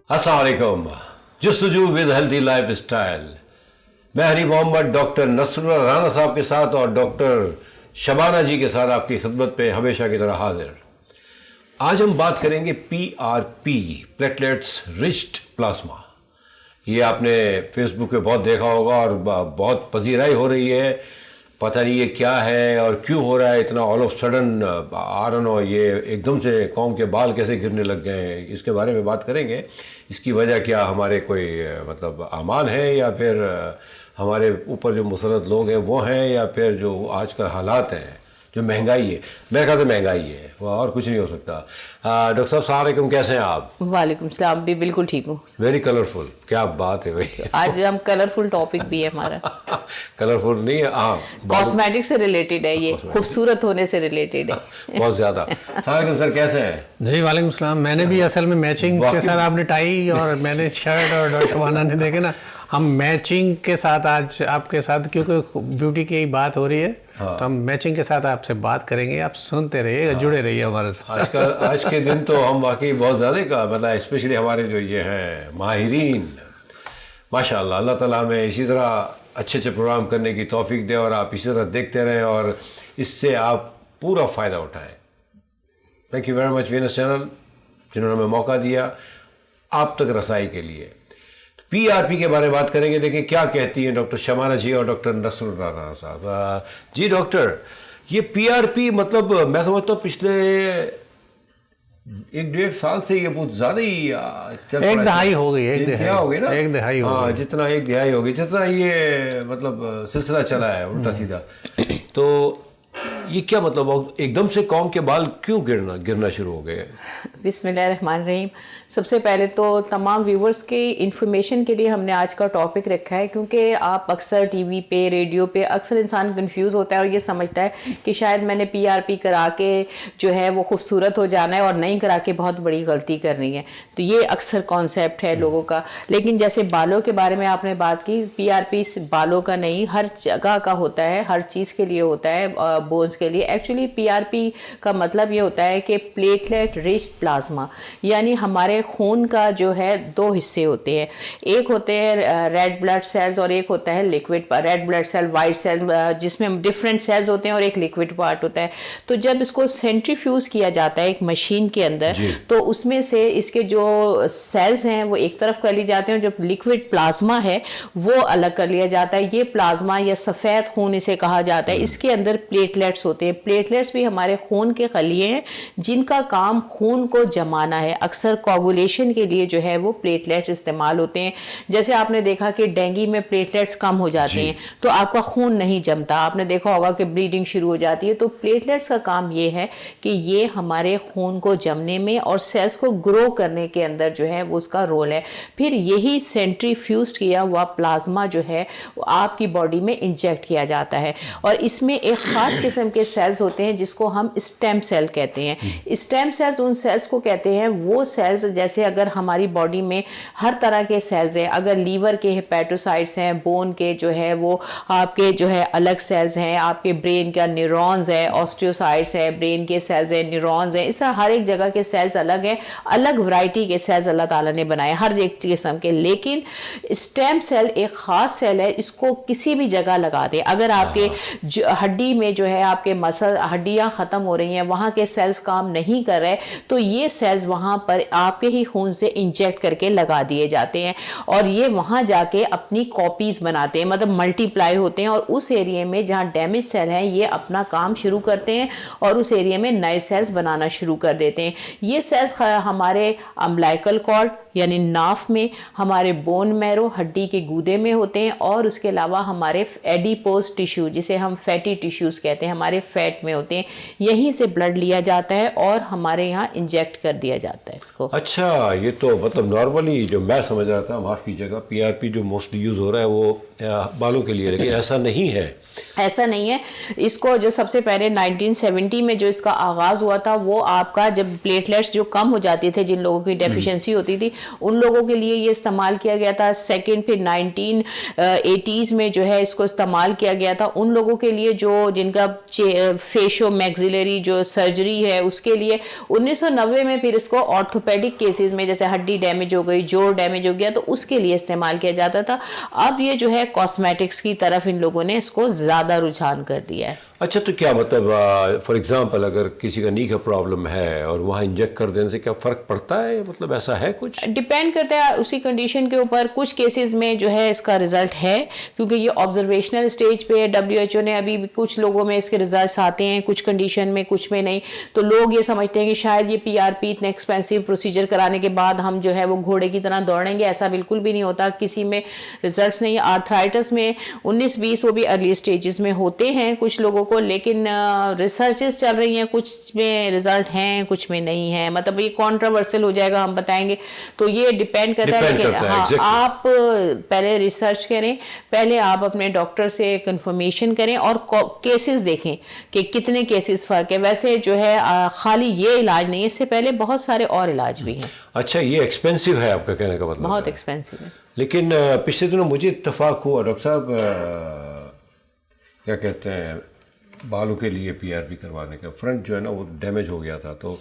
अस्सलाम वालेकुम। जस्तजू with healthy life style. मैं हनी मोहम्मद डॉक्टर नसरुल्लाह राना साहब के साथ और डॉक्टर शबाना जी के साथ आपकी खिदमत पे हमेशा की तरह हाजिर। आज हम बात करेंगे PRP, प्लेटलेट्स रिच्ड प्लाज्मा। ये आपने फेसबुक पे बहुत देखा होगा और बहुत पजीराई हो रही है। पता नहीं ये क्या है और क्यों हो रहा है इतना all of sudden, I don't know, ये एकदम से कौम के बाल कैसे गिरने लग गए हैं, इसके बारे में बात करेंगे। इसकी वजह क्या हमारे कोई मतलब अमान है या फिर हमारे ऊपर जो मुसरत लोग हैं वो हैं या फिर जो आजकल हालात हैं, जो महंगाई है। मेरे ख्याल से महंगाई है, वो और कुछ नहीं हो सकता। डॉक्टर साहब अस्सलाम वालेकुम, कैसे हैं आप? वालेकुम सलाम, भी बिल्कुल ठीक हूँ। वेरी कलरफुल, क्या बात है भाई। आज हम कलरफुल टॉपिक भी है हमारा। कलरफुल नहीं है, हाँ, कॉस्मेटिक से रिलेटेड है, ये खूबसूरत होने से रिलेटेड है। बहुत ज़्यादा। वालेकुम सर, कैसे हैं? जी वालेकुम सलाम। मैंने भी असल में मैचिंग के साथ, आपने टाई और मैंने शर्ट और डॉक्टर वाना ने देखे ना, हम मैचिंग के साथ आज आपके साथ, क्योंकि ब्यूटी की बात हो रही है, हाँ। तो हम मैचिंग के साथ आपसे बात करेंगे। आप सुनते रहिए, हाँ। जुड़े रहिए हमारे साथ। आज के दिन तो हम वाकई बहुत ज़्यादा का मतलब स्पेशली हमारे जो ये हैं माहिरीन, माशाल्लाह, अल्लाह ताला हमें इसी तरह अच्छे अच्छे प्रोग्राम करने की तौफीक दे और आप इसी तरह देखते रहें और इससे आप पूरा फ़ायदा उठाएं। Thank you very much Venus channel, जिन्होंने हमें मौका दिया आप तक रसाई के लिए। PRP के बारे में बात करेंगे। देखिए क्या कहती हैं डॉक्टर शबाना जी और डॉक्टर नसरुल्लाह राना साहब। जी डॉक्टर, ये PRP मतलब मैं समझता हूँ पिछले 1-1.5 साल से ये बहुत ज़्यादा ही एक दहाई हो गई, एक दहाई हो गई ना, एक दहाई हो गई। जितना एक दहाई हो गई, जितना ये मतलब सिलसिला चला है उल्टा सीधा, तो ये क्या मतलब एकदम से कौम के बाल क्यों गिरना शुरू हो गए? बिस्मिल्लाहिर्रहमानिर्रहीम। सबसे पहले तो तमाम व्यूवर्स के इंफॉर्मेशन के लिए हमने आज का टॉपिक रखा है, क्योंकि आप अक्सर टीवी पे, रेडियो पे अक्सर इंसान कंफ्यूज होता है और ये समझता है कि शायद मैंने PRP करा के जो है वो खूबसूरत हो जाना है और नहीं करा के बहुत बड़ी गलती करनी है। तो ये अक्सर कॉन्सेप्ट है लोगों का। लेकिन जैसे बालों के बारे में आपने बात की, PRP बालों का नहीं, हर जगह का होता है, हर चीज़ के लिए होता है, बोन्स के लिए। एक्चुअली PRP का मतलब ये होता है कि प्लेटलेट रिच प्लाज्मा, यानी हमारे खून का जो है 2 हिस्से होते हैं। एक होते हैं रेड ब्लड सेल्स और एक होता है liquid red blood cell, white cell, जिसमें डिफरेंट सेल्स होते हैं और एक लिक्विड पार्ट होता है। तो जब इसको सेंट्रीफ्यूज किया जाता है एक मशीन के अंदर, तो उसमें से इसके जो सेल्स हैं वो एक तरफ कर लिए जाते हैं, जो लिक्विड प्लाज्मा है वो अलग कर लिया जाता है। ये प्लाज्मा या सफ़ेद खून इसे कहा जाता है। इसके अंदर प्लेटलेट्स होते हैं। प्लेटलेट्स भी हमारे खून के खलिए हैं जिनका काम खून को जमाना है। अक्सर कोगुलेशन के लिए जो है वो प्लेटलेट्स इस्तेमाल होते हैं। जैसे आपने देखा कि डेंगू में प्लेटलेट्स कम हो जाते हैं तो आपका खून नहीं जमता, आपने देखा होगा कि ब्लीडिंग शुरू हो जाती है। तो प्लेटलेट्स का काम ये है कि ये हमारे खून को जमने में और सेल्स को ग्रो करने के अंदर जो है वो उसका रोल है। फिर यही सेंट्रीफ्यूज किया हुआ प्लाज्मा जो है वो आपकी बॉडी में इंजेक्ट किया जाता है और इसमें एक ख़ास किस्म के सेल्स होते हैं जिसको हम स्टेम सेल कहते हैं। स्टेम सेल्स उन सेल्स को कहते हैं, वो सेल्स जैसे अगर हमारी बॉडी में हर तरह के सेल्स हैं, अगर लीवर के हेपेटोसाइट्स हैं, बोन के जो है वो आपके जो है अलग सेल्स हैं, आपके ब्रेन का न्यूरॉन्स है, ऑस्टियोसाइट्स है, ब्रेन के सेल्स हैं, न्यूरॉन्स हैं, इस तरह हर एक जगह के सेल्स अलग हैं। अलग वैरायटी के सेल्स अल्लाह ताला ने बनाए हर एक किस्म के। लेकिन स्टेम सेल एक ख़ास सेल है, इसको किसी भी जगह लगा दे। अगर आपके हड्डी में जो है आपके मसल हड्डियां ख़त्म हो रही हैं, वहाँ के सेल्स काम नहीं कर रहे, तो ये सेल्स वहाँ पर आपके ही खून से इंजेक्ट करके लगा दिए जाते हैं और ये वहाँ जाके अपनी कॉपीज़ बनाते हैं, मतलब मल्टीप्लाई होते हैं और उस एरिया में जहाँ डैमेज सेल हैं ये अपना काम शुरू करते हैं और उस एरिया में नए सेल्स बनाना शुरू कर देते हैं। ये सेल्स हमारे अम्बिलिकल कॉर्ड यानी नाफ में, हमारे बोन मैरो हड्डी के गूदे में होते हैं और उसके अलावा हमारे एडिपोज टिश्यू, जिसे हम फैटी टिश्यूज़ कहते हैं, हमारे फैट में होते हैं। यहीं से ब्लड लिया जाता है और हमारे यहाँ इंजेक्ट कर दिया जाता है इसको। अच्छा, ये तो मतलब नॉर्मली जो मैं समझ रहा था, माफ़ कीजिएगा, PRP जो मोस्टली यूज़ हो रहा है वो बालों के लिए, लेकिन ऐसा नहीं है. ऐसा नहीं है. इसको जो सबसे पहले 1970 में जो इसका आगाज़ हुआ था, वो आपका जब प्लेटलेट्स जो कम हो जाते थे, जिन लोगों की डेफिशिएंसी होती थी, उन लोगों के लिए ये इस्तेमाल किया गया था. सेकंड फिर 1980s में जो है इसको इस्तेमाल किया गया था उन लोगों के लिए जो जिनका फेशियो मैक्सिलरी जो सर्जरी है उसके लिए. 1990 में फिर इसको ऑर्थोपेडिक केसेस में, जैसे हड्डी डैमेज हो गई, जोड़ डैमेज हो गया, तो उसके लिए इस्तेमाल किया जाता था. अब ये जो है कॉस्मेटिक्स की तरफ इन लोगों ने इसको ज़्यादा रुझान कर दिया है. अच्छा, तो क्या मतलब फॉर एग्जांपल अगर किसी का नी का प्रॉब्लम है और वहाँ इंजेक्ट कर देने से क्या फ़र्क पड़ता है? मतलब ऐसा है कुछ? डिपेंड करता है उसी कंडीशन के ऊपर. कुछ केसेस में जो है इसका रिजल्ट है, क्योंकि ये ऑब्जर्वेशनल स्टेज पे है. WHO ने अभी कुछ लोगों में इसके रिजल्ट्स आते हैं, कुछ कंडीशन में, कुछ में नहीं. तो लोग ये समझते हैं कि शायद ये PRP इतने एक्सपेंसिव प्रोसीजर कराने के बाद हम जो है वो घोड़े की तरह दौड़ेंगे. ऐसा बिल्कुल भी नहीं होता. किसी में रिजल्ट्स नहीं. आर्थराइटिस में 19-20 वो भी अर्ली स्टेजेस में होते हैं कुछ लोगों को, लेकिन रिसर्चेस चल रही हैं, कुछ में रिजल्ट हैं, कुछ में नहीं है. मतलब ये कॉन्ट्रोवर्शियल हो जाएगा, हम बताएंगे. तो ये डिपेंड करता है कि हाँ, exactly. आप पहले रिसर्च करें, पहले आप अपने डॉक्टर से कंफर्मेशन करें और केसेस देखें कि कितने केसेस फ़र्क है. वैसे जो है खाली ये इलाज नहीं, इससे पहले बहुत सारे और इलाज भी हैं. अच्छा, ये एक्सपेंसिव है आपका कहने का मतलब? बहुत एक्सपेंसिव है. लेकिन पिछले दिनों मुझे इत्तेफाक हुआ डॉक्टर साहब, क्या कहते हैं, बालों के लिए PRP करवाने का. फ्रंट जो है ना वो डैमेज हो गया था. तो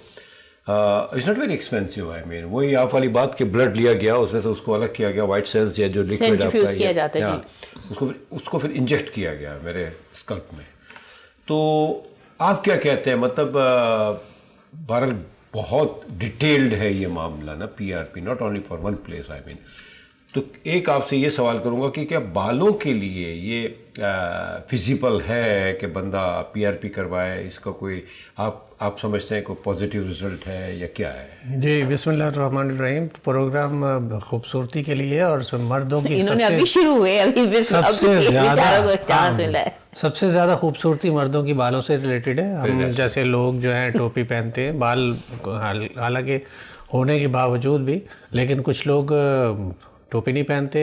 it's not very expensive. I mean वही आप वाली बात कि ब्लड लिया गया, उसमें से उसको अलग किया गया, वाइट सेल्स जो लिक्विड सेंट्रीफ्यूज किया जाता है जी. उसको फिर इंजेक्ट किया गया मेरे स्कल्प में. तो आप क्या कहते हैं, मतलब बहरहाल बहुत डिटेल्ड है ये मामला ना, PRP not only for one place. I mean तो एक आपसे ये सवाल करूंगा कि क्या बालों के लिए ये फिजिबल है कि बंदा PRP करवाए? इसका कोई आप समझते हैं कोई पॉजिटिव रिजल्ट है या क्या है? जी, बिस्मिल्लाहिर्रहमानिर्रहीम. प्रोग्राम खूबसूरती के लिए और मर्दों की इन्होंने अभी शुरू हुए, अभी सबसे ज़्यादा खूबसूरती मर्दों की बालों से रिलेटेड है. हम जैसे लोग जो हैं टोपी पहनते हैं, बाल हालांकि होने के बावजूद भी, लेकिन कुछ लोग टोपी नहीं पहनते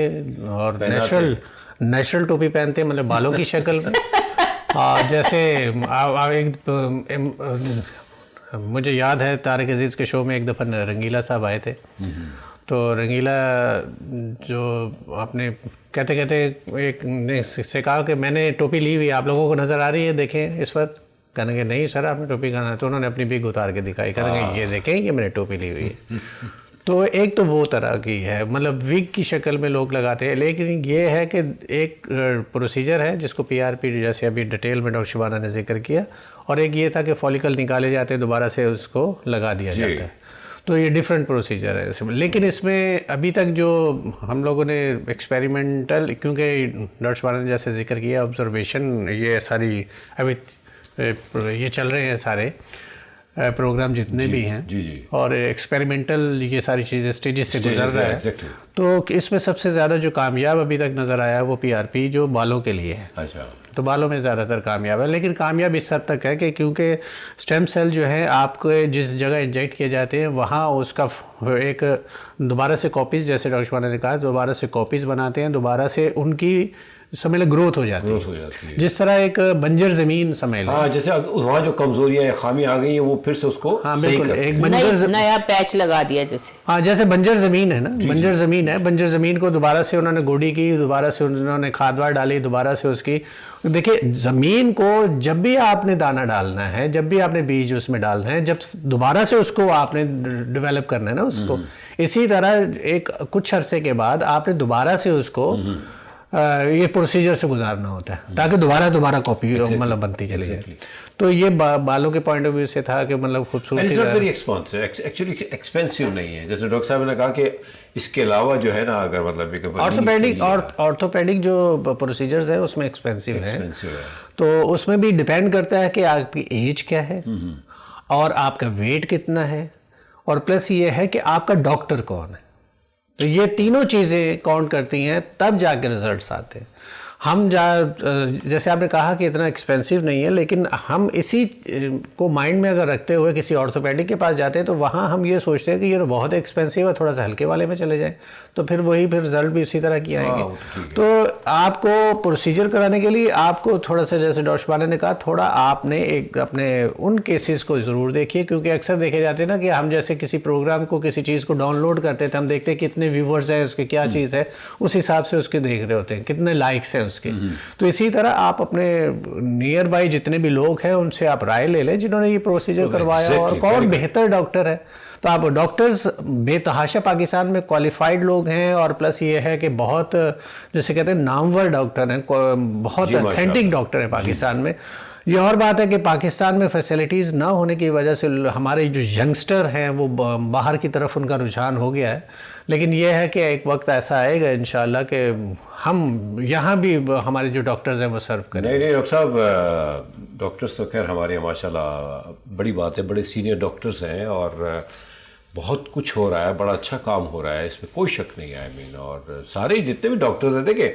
और नेचुरल टोपी पहनते हैं, मतलब बालों की शक्ल में. जैसे मुझे याद है तारिक अजीज़ के शो में एक दफ़ा रंगीला साहब आए थे. तो रंगीला जो आपने कहते कहते एक ने से कहा कि मैंने टोपी ली हुई, आप लोगों को नज़र आ रही है, देखें इस वक्त. कहने के नहीं सर, आपने टोपी कहा. तो उन्होंने अपनी बिग उतार के दिखाई. कहने ये देखें, ये मैंने टोपी ली हुई है. तो एक तो वो तरह की है, मतलब विग की शक्ल में लोग लगाते हैं. लेकिन ये है कि एक प्रोसीजर है जिसको PRP, जैसे अभी डिटेल में डॉक्टर शबाना ने जिक्र किया, और एक ये था कि फॉलिकल निकाले जाते हैं, दोबारा से उसको लगा दिया जाता है. तो ये डिफरेंट प्रोसीजर है. लेकिन इसमें अभी तक जो हम लोगों ने एक्सपेरिमेंटल, क्योंकि डॉक्टर शबाना ने जैसे जिक्र किया, ऑब्जर्वेशन, ये सारी अभी ये चल रहे हैं सारे प्रोग्राम जितने भी हैं, और एक्सपेरिमेंटल ये सारी चीज़ें स्टेजेस से गुजर रहा है. तो इसमें सबसे ज़्यादा जो कामयाब अभी तक नज़र आया है वो PRP जो बालों के लिए है. अच्छा. तो बालों में ज़्यादातर कामयाब है. लेकिन कामयाब इस हद तक है कि क्योंकि स्टेम सेल जो है आपको जिस जगह इंजेक्ट किए जाते हैं वहाँ उसका एक दोबारा से कॉपीज़, जैसे डॉक्टर शबाना ने कहा, दोबारा से कॉपीज़ बनाते हैं, दोबारा से उनकी समझ लो ग्रोथ हो जाती है. जिस तरह एक बंजर ज़मीन समझ लो. हाँ, जैसे वहाँ जो कमजोरियाँ या खामी आ गई हैं वो फिर से उसको सही बिल्कुल एक नया पैच लगा दिया जैसे. हाँ, जैसे बंजर ज़मीन है ना, बंजर ज़मीन है, बंजर ज़मीन को दोबारा से उन्होंने गोडी की, दोबारा से उन्होंने खादवार डाली, दोबारा से उसकी. देखिए, ज़मीन को जब भी आपने दाना डालना है, जब भी आपने बीज उसमें डालना है, जब दोबारा से उसको आपने डेवलप करना है ना उसको, इसी तरह एक कुछ अरसे के बाद आपने दोबारा से उसको ये प्रोसीजर से गुजारना होता है ताकि दोबारा कॉपी मतलब बनती चली जाए. तो ये बालों के पॉइंट ऑफ व्यू से था कि मतलब खूबसूरती वेरी एक्सपेंसिव एक्सपेंसिव नहीं है. जैसे डॉक्टर साहब ने कहा कि इसके अलावा जो है ना, अगर मतलब ऑर्थोपेडिक जो प्रोसीजर्स है उसमें एक्सपेंसिव है. तो उसमें भी डिपेंड करता है कि आपकी एज क्या है और आपका वेट कितना है, और प्लस ये है कि आपका डॉक्टर कौन है. तो ये तीनों चीज़ें काउंट करती हैं, तब जाके रिजल्ट्स आते हैं. हम जैसे आपने कहा कि इतना एक्सपेंसिव नहीं है, लेकिन हम इसी को माइंड में अगर रखते हुए किसी ऑर्थोपेडिक के पास जाते हैं तो वहाँ हम ये सोचते हैं कि ये तो बहुत एक्सपेंसिव है, थोड़ा सा हल्के वाले में चले जाएं, तो फिर रिजल्ट भी उसी तरह की आएंगे. तो آپ کو پروسیجر کرانے کے لیے آپ کو تھوڑا سا جیسے ڈاکٹر شبانہ نے کہا تھوڑا آپ نے ایک اپنے ان کیسز کو ضرور دیکھیے کیونکہ اکثر دیکھے جاتے ہیں نا کہ ہم جیسے کسی پروگرام کو کسی چیز کو ڈاؤن لوڈ کرتے تھے ہم دیکھتے ہیں کتنے ویورز ہیں اس کی کیا چیز ہے اس حساب سے اس کے دیکھ رہے ہوتے ہیں کتنے لائکس ہیں اس کے. تو اسی طرح آپ اپنے نیئر بائی جتنے بھی لوگ ہیں ان سے آپ رائے لے لیں جنہوں نے یہ پروسیجر کروایا اور کون بہتر ڈاکٹر ہے. تو آپ ڈاکٹرز بے تحاشا پاکستان میں کوالیفائڈ لوگ ہیں اور پلس یہ ہے کہ بہت جیسے کہتے ہیں نامور ڈاکٹر ہیں بہت اتھینٹک ڈاکٹر ہیں پاکستان میں. یہ اور بات ہے کہ پاکستان میں فیسلٹیز نہ ہونے کی وجہ سے ہمارے جو ینگسٹر ہیں وہ باہر کی طرف ان کا رجحان ہو گیا ہے. لیکن یہ ہے کہ ایک وقت ایسا آئے گا انشاءاللہ کہ ہم یہاں بھی ہمارے جو ڈاکٹرز ہیں وہ سرو کریں. نہیں ڈاکٹر صاحب ڈاکٹرز تو خیر ہمارے یہاں ماشاء اللہ بڑی بات ہے بڑے سینئر ڈاکٹرز ہیں اور بہت کچھ ہو رہا ہے بڑا اچھا کام ہو رہا ہے اس میں کوئی شک نہیں ہے. اور سارے جتنے بھی ڈاکٹرز ہیں دیکھیں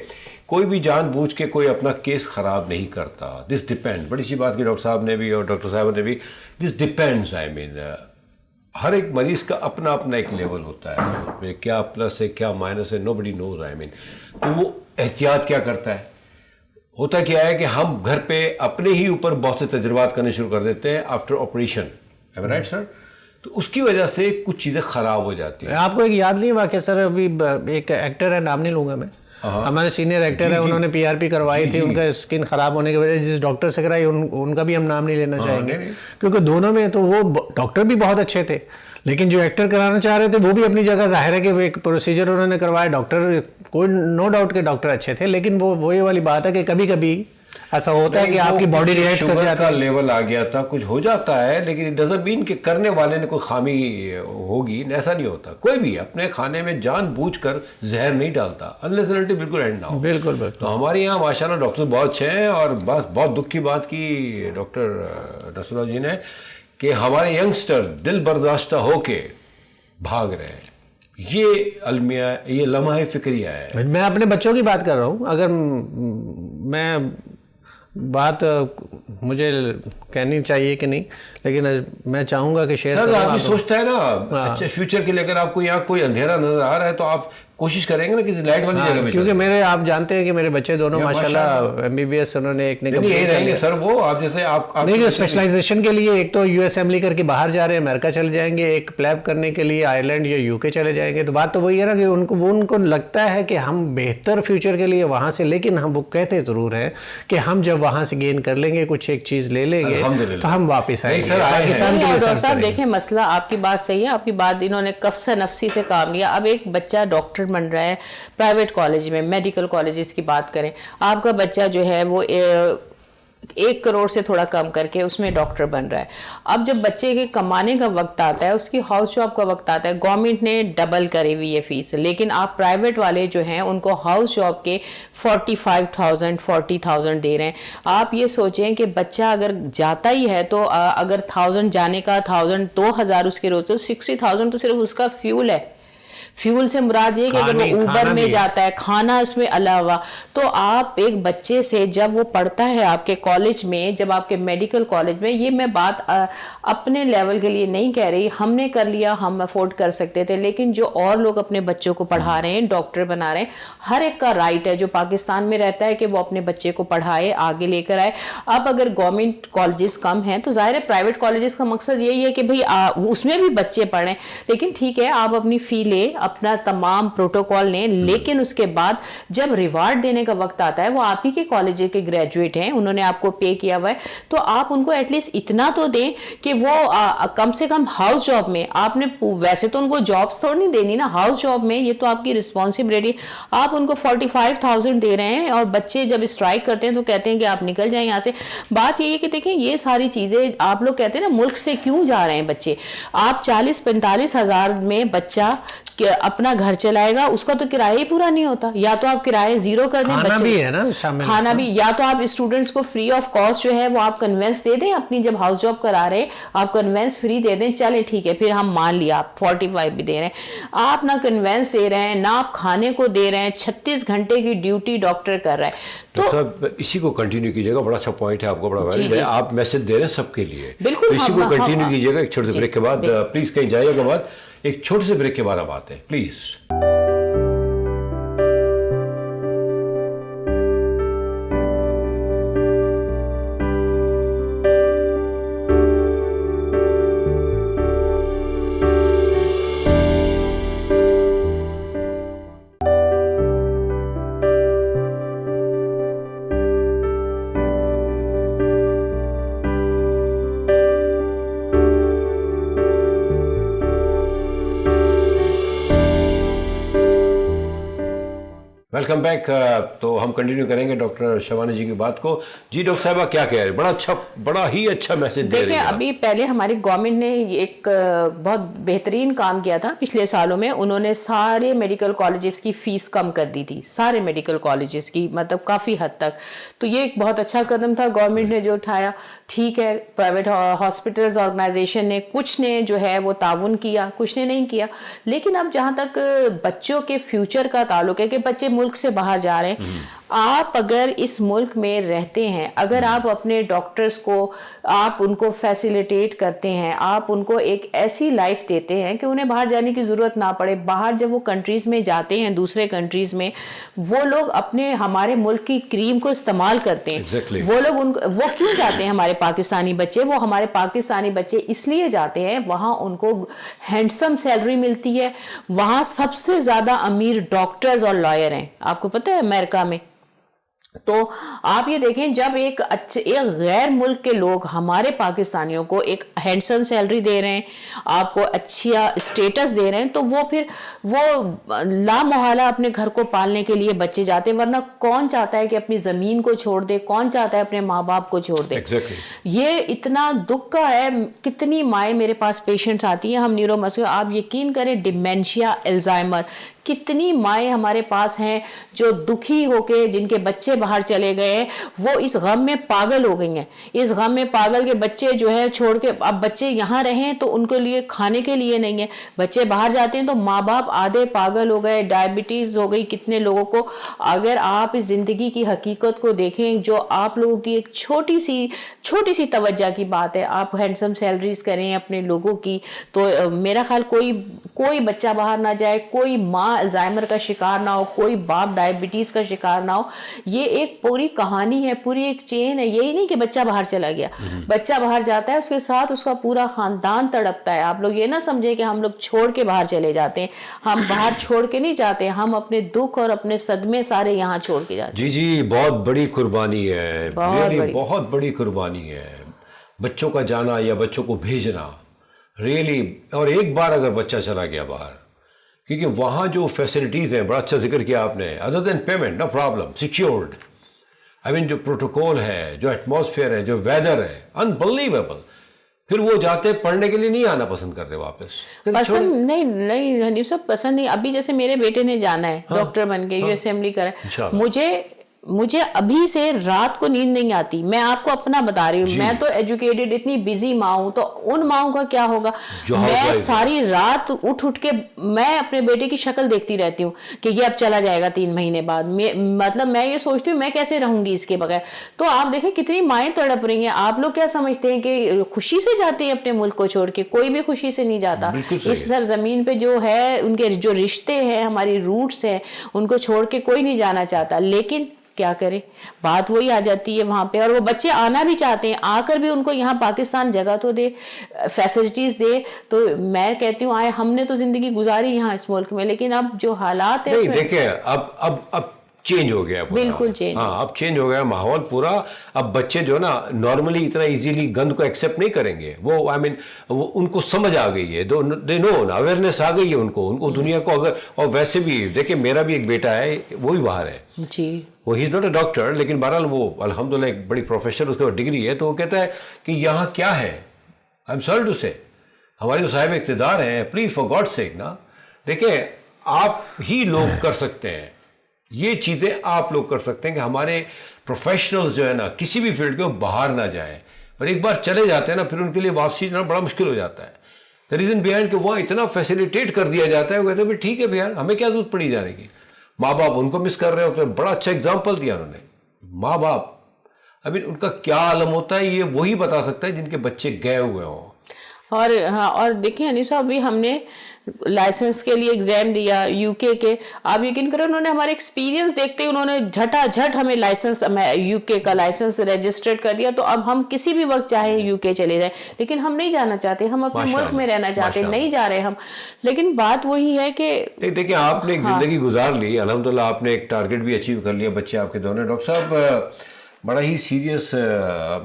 کوئی بھی جان بوجھ کے کوئی اپنا کیس خراب نہیں کرتا. دس ڈپینڈ بڑی سی بات کی ڈاکٹر صاحب نے بھی اور ڈاکٹر صاحب نے بھی دس ڈپینڈز ہر ایک مریض کا اپنا اپنا ایک لیول ہوتا ہے کیا پلس ہے کیا مائنس ہے نو بڈی نوز تو وہ احتیاط کیا کرتا ہے ہوتا کیا ہے کہ ہم گھر پہ اپنے ہی اوپر بہت سے تجربات کرنے شروع کر دیتے ہیں آفٹر آپریشن رائٹ سر. تو اس کی وجہ سے کچھ چیزیں خراب ہو جاتی ہیں. آپ کو ایک یاد نہیں واقع سر ابھی ایک ایکٹر ہے نام نہیں لوں گا میں ہمارے سینئر ایکٹر ہے انہوں نے پی آر پی کروائی تھی ان کا اسکن خراب ہونے کی وجہ سے جس ڈاکٹر سے کرائی ان کا بھی ہم نام نہیں لینا چاہیں گے کیونکہ دونوں میں تو وہ ڈاکٹر بھی بہت اچھے تھے لیکن جو ایکٹر کرانا چاہ رہے تھے وہ بھی اپنی جگہ ظاہر ہے کہ ایک پروسیجر انہوں نے کروایا ڈاکٹر کوئی نو ڈاؤٹ کہ ڈاکٹر اچھے تھے لیکن وہ یہ والی بات ہے کہ کبھی کبھی ایسا ہوتا ہے کہ آپ کی باڈی ریئیکٹ کر جاتی ہے. کا لیول آ گیا تھا کچھ ہو جاتا ہے لیکن اٹ ڈزنٹ مین کہ کرنے والے نے کوئی خامی ہوگی ایسا نہیں ہوتا. کوئی بھی اپنے کھانے میں جان بوجھ کر زہر نہیں ڈالتا انلیس اینڈ انٹل بالکل اینڈ نہ ہو. بالکل تو ہمارے یہاں ماشاءاللہ ڈاکٹر بہت اچھے ہیں اور بس بہت دکھ کی بات کی ڈاکٹر نصراللہ جی نے کہ ہمارے ینگسٹر دل برداشتہ ہو کے بھاگ رہے ہیں. یہ المیہ یہ لمحہ فکریہ ہے. میں اپنے بچوں کی بات کر رہا ہوں اگر میں بات مجھے کہنی چاہیے کہ نہیں لیکن میں چاہوں گا کہ شیئر سر آدمی سوچتا ہے نا اچھا فیوچر کے لیے اگر آپ کو یہاں کوئی اندھیرا نظر آ رہا ہے تو آپ کوشش کریں گے نا کسی لائٹ والی جگہ میں کیونکہ میرے آپ جانتے ہیں کہ میرے بچے دونوں ماشاءاللہ ایم بی بی ایس انہوں نے ایک نے یہی رہیں گے سر وہ آپ جیسے آپ نہیں اسپیشلائزیشن کے لیے ایک تو یو ایس اسمبلی کر کے باہر جا رہے ہیں امریکہ چلے جائیں گے ایک پلیب کرنے کے لیے آئرلینڈ یا یو کے چلے جائیں گے. تو بات تو وہی ہے نا کہ ان کو لگتا ہے کہ ہم بہتر فیوچر کے لیے وہاں سے لیکن ہم وہ کہتے ضرور ہیں کہ ہم جب وہاں سے گین کر لیں گے کچھ ایک چیز لے لیں گے تو ہم واپس آئیں گے پاکستان کے لیے. صاحب دیکھیں مسئلہ آپ کی بات صحیح ہے آپ کی بات انہوں نے کفسا نفسی سے کام لیا. اب ایک بچہ ڈاکٹر بن رہا ہے پرائیویٹ کالج میں میڈیکل کالجز کی بات کریں آپ کا بچہ جو ہے وہ 1 کروڑ سے تھوڑا کم کر کے اس میں ڈاکٹر بن رہا ہے. اب جب بچے کے کمانے کا وقت آتا ہے اس کی ہاؤس جاب کا وقت آتا ہے گورنمنٹ نے ڈبل کری ہوئی ہے فیس لیکن آپ پرائیویٹ والے جو ہیں ان کو ہاؤس جاب کے 45,000 40,000 دے رہے ہیں. آپ یہ سوچیں کہ بچہ اگر جاتا ہی ہے تو اگر 1000 جانے کا 2000 اس کے روز تو 60,000 تو صرف اس کا فیول ہے. فیول سے مراد یہ کہ اگر وہ اوبر میں جاتا ہے کھانا اس میں علاوہ تو آپ ایک بچے سے جب وہ پڑھتا ہے آپ کے کالج میں جب آپ کے میڈیکل کالج میں یہ میں بات اپنے لیول کے لیے نہیں کہہ رہی ہم نے کر لیا ہم افورڈ کر سکتے تھے لیکن جو اور لوگ اپنے بچوں کو پڑھا رہے ہیں ڈاکٹر بنا رہے ہیں ہر ایک کا رائٹ ہے جو پاکستان میں رہتا ہے کہ وہ اپنے بچے کو پڑھائے آگے لے کر آئے. اب اگر گورنمنٹ کالجز کم ہیں تو ظاہر ہے پرائیویٹ کالجز کا مقصد یہی ہے کہ بھئی اس میں بھی بچے پڑھیں لیکن ٹھیک ہے آپ اپنی فی لیں اپنا تمام پروٹوکول لیں لیکن اس کے بعد جب ریوارڈ دینے کا وقت آتا ہے وہ آپ ہی کے کالج کے گریجویٹ ہیں انہوں نے آپ کو پے کیا ہوا ہے تو آپ ان کو ایٹ لیسٹ اتنا تو دیں کہ وہ کم سے کم ہاؤس جاب میں آپ نے ویسے تو ان کو جابس تھوڑی نہیں دینی نا ہاؤس جاب میں یہ تو آپ کی رسپانسبلٹی. آپ ان کو 45,000 دے رہے ہیں اور بچے جب اسٹرائک کرتے ہیں تو کہتے ہیں کہ آپ نکل جائیں یہاں سے. بات یہ ہے کہ دیکھیں یہ ساری چیزیں آپ لوگ کہتے ہیں نا ملک سے کیوں جا رہے ہیں بچے. آپ 40-45 ہزار میں بچہ کہ اپنا گھر چلائے گا اس کا تو کرایہ ہی پورا نہیں ہوتا. یا تو آپ کرایہ زیرو کر دیں کھانا بھی ہے نا کھانا بھی یا تو آپ اسٹوڈنٹس کو فری آف کاسٹ جو ہے وہ آپ کنوینس دے دیں اپنی جب ہاؤس جاب کرا رہے آپ کنوینس فری دے دیں چلیں ٹھیک ہے پھر ہم مان لیا آپ 45 بھی دے رہے ہیں آپ نہ کنوینس دے رہے ہیں نہ آپ کھانے کو دے رہے ہیں 36 گھنٹے کی ڈیوٹی ڈاکٹر کر رہا ہے. تو سب اسی کو کنٹینیو کیجیے گا بڑا اچھا پوائنٹ ہے آپ کو بڑا آپ میسج دے رہے ہیں سب کے لیے بالکل اسی کو کنٹینیو کیجیے گا. ایک چھوٹے سے بریک کے بعد پلیز کہیں جائیے گا بعد ایک چھوٹے سے بریک کے بعد اب آتے ہیں پلیز. Welcome back. तो हम कंटिन्यू करेंगे डॉक्टर शबाना जी की बात को। जी डॉक्टर साहबा क्या कह रहे हैं, बड़ा ही अच्छा मैसेज दे रही देखिए, है। अभी पहले हमारी गवर्नमेंट ने एक बहुत बेहतरीन काम किया था पिछले सालों में। उन्होंने सारे मेडिकल कॉलेजेस की फीस कम कर दी थी, सारे मेडिकल कॉलेजेस की, मतलब काफ़ी हद तक। तो ये एक बहुत अच्छा कदम था गवर्नमेंट ने जो उठाया। ठीक है, प्राइवेट हॉस्पिटल्स ऑर्गेनाइजेशन ने कुछ ने जो है वो ताउन किया, कुछ ने नहीं किया। लेकिन अब जहाँ तक बच्चों के फ्यूचर का ताल्लुक है कि बच्चे मुल्क से बाहर जा रहे हैं, आप अगर इस मुल्क में रहते हैं, अगर आप अपने डॉक्टर्स को आप उनको फैसिलिटेट करते हैं, आप उनको एक ऐसी लाइफ देते हैं कि उन्हें बाहर जाने की ज़रूरत ना पड़े। बाहर जब वो कंट्रीज़ में जाते हैं, दूसरे कंट्रीज़ में, वो लोग अपने हमारे मुल्क की क्रीम को इस्तेमाल करते हैं। Exactly. वो क्यों जाते हैं हमारे पाकिस्तानी बच्चे? वो हमारे पाकिस्तानी बच्चे इसलिए जाते हैं, वहाँ उनको हैंडसम सैलरी मिलती है, वहाँ सबसे ज़्यादा अमीर डॉक्टर्स और लॉयर हैं, आपको पता है, अमेरिका में। तो आप ये देखें, जब एक गैर मुल्क के लोग हमारे पाकिस्तानियों को एक हैंडसम सैलरी दे रहे हैं, आपको अच्छा स्टेटस दे रहे हैं, तो वो फिर वो लामोहला अपने घर को पालने के लिए बच्चे जाते हैं। वरना कौन चाहता है कि अपनी ज़मीन को छोड़ दे, कौन चाहता है अपने माँ बाप को छोड़ दे? Exactly. ये इतना दुख का है। कितनी माएँ मेरे पास पेशेंट्स आती हैं, हम न्यूरोमस्कुलर, आप यकीन करें, डिमेंशिया, अल्जाइमर, कितनी माएँ हमारे पास हैं जो दुखी होके, जिनके बच्चे बाहर चले गए, वो इस गम में पागल हो गई हैं। इस गम में पागल के बच्चे जो है छोड़ के, अब बच्चे यहाँ रहें तो उनके लिए खाने के लिए नहीं है, बच्चे बाहर जाते हैं तो माँ बाप आधे पागल हो गए, डायबिटीज़ हो गई कितने लोगों को। अगर आप इस ज़िंदगी की हकीकत को देखें, जो आप लोगों की एक छोटी सी तवज्जो की बात है, आप हैंडसम सैलरीज करें अपने लोगों की, तो मेरा ख्याल कोई बच्चा बाहर ना जाए, कोई माँ अल्जाइमर का शिकार ना हो, कोई बाप डायबिटीज़ का शिकार ना हो। ये एक पूरी कहानी है, पूरी एक चेन है। यही नहीं कि बच्चा बाहर चला गया, बच्चा बाहर जाता है, उसके साथ उसका पूरा खानदान तड़पता है। आप लोग ये ना समझे कि हम लोग छोड़ के बाहर चले जाते हैं, हम बाहर छोड़ के नहीं जाते, हम अपने दुख और अपने सदमे सारे यहाँ छोड़ के जाते हैं। जी, बहुत बड़ी कुर्बानी है, बहुत बड़ी कुर्बानी है बच्चों का जाना या बच्चों को भेजना, रियली। और एक बार अगर बच्चा चला गया बाहर, क्योंकि वहाँ जो फैसिलिटीज़ हैं, बड़ा अच्छा जिक्र किया आपने, other than payment no problem, secured. I mean जो प्रोटोकॉल है, जो एटमॉस्फेयर है, जो वेदर है, अनबिलीवेबल। फिर वो जाते पढ़ने के लिए नहीं आना पसंद करते वापस, पसंद नहीं हनीफ साहब, पसंद नहीं। अभी जैसे मेरे बेटे ने जाना है, डॉक्टर बन के यूएसएमडी करा, मुझे अभी से रात को नींद नहीं आती। मैं आपको अपना बता रही हूँ, मैं तो एजुकेटेड, इतनी बिजी माँ हूँ, तो उन माँओं का क्या होगा? मैं सारी रात उठ के मैं अपने बेटे की शक्ल देखती रहती हूँ कि ये अब चला जाएगा 3 महीने बाद। मतलब मैं ये सोचती हूँ मैं कैसे रहूंगी इसके बगैर। तो आप देखें कितनी माएँ तड़प रही हैं। आप लोग क्या समझते हैं कि खुशी से जाते हैं अपने मुल्क को छोड़ के? कोई भी खुशी से नहीं जाता। इस सरजमीन पे जो है, उनके जो रिश्ते हैं, हमारी रूट्स हैं, उनको छोड़ के कोई नहीं जाना चाहता। लेकिन क्या करें, बात वही आ जाती है वहाँ पे। और वो बच्चे आना भी चाहते हैं, आकर भी उनको यहाँ पाकिस्तान जगह तो दे, फैसिलिटीज़ दे। तो मैं कहती हूँ, आए हमने तो ज़िंदगी गुजारी यहाँ इस मुल्क में, लेकिन अब जो हालात है, नहीं देखिए, अब चेंज हो गया, बिल्कुल चेंज। हाँ, अब चेंज हो गया माहौल पूरा। अब बच्चे जो ना नॉर्मली इतना इजीली गंद को एक्सेप्ट नहीं करेंगे। वो आई मीन वो उनको समझ आ गई है, दे नो, अवेयरनेस आ गई है उनको दुनिया को। अगर और वैसे भी देखिए, मेरा भी एक बेटा है, वो भी बाहर है जी, वो he is not a doctor, लेकिन बहरहाल वो अल्हम्दुलिल्लाह एक बड़ी प्रोफेशनल, उसके बाद डिग्री है। तो वो कहता है कि यहाँ क्या है, आई एम सॉरी टू से, हमारे जो साहिब इक़्तिदार हैं, प्लीज़ फॉर गॉड सेक ना, देखिए आप ही लोग कर सकते हैं ये चीज़ें, आप लोग कर सकते हैं कि हमारे प्रोफेशनल्स जो है ना, किसी भी फील्ड के, वो बाहर ना जाएं। पर एक बार चले जाते हैं ना, फिर उनके लिए वापसी जाना बड़ा मुश्किल हो जाता है। द रीज़न बिहाइंड कि वहाँ इतना फैसिलिटेट कर दिया जाता है, वो कहते हैं भाई ठीक है भैया, हमें क्या जरूरत पड़ी जाने की। माँ बाप उनको मिस कर रहे हो। तो बड़ा अच्छा एग्जाम्पल दिया उन्होंने, माँ बाप, अभी उनका क्या आलम होता है ये वही बता सकता है जिनके बच्चे गए हुए हों। और हाँ, और देखिए अनीस साहब, अभी हमने लाइसेंस के लिए एग्जाम दिया यूके के, आप यकीन करें उन्होंने हमारे एक्सपीरियंस देखते ही उन्होंने झटाझट हमें लाइसेंस, यूके का लाइसेंस रजिस्टर्ड कर दिया। तो अब हम किसी भी वक्त चाहे यूके चले जाएं, लेकिन हम नहीं जाना चाहते, हम अपने मुल्क में रहना चाहते, नहीं जा रहे हम। लेकिन बात वही है कि देखिए आपने एक जिंदगी गुजार ली, अल्हम्दुलिल्लाह आपने एक टारगेट भी अचीव कर लिया, बच्चे आपके दोनों। डॉक्टर साहब बड़ा ही सीरियस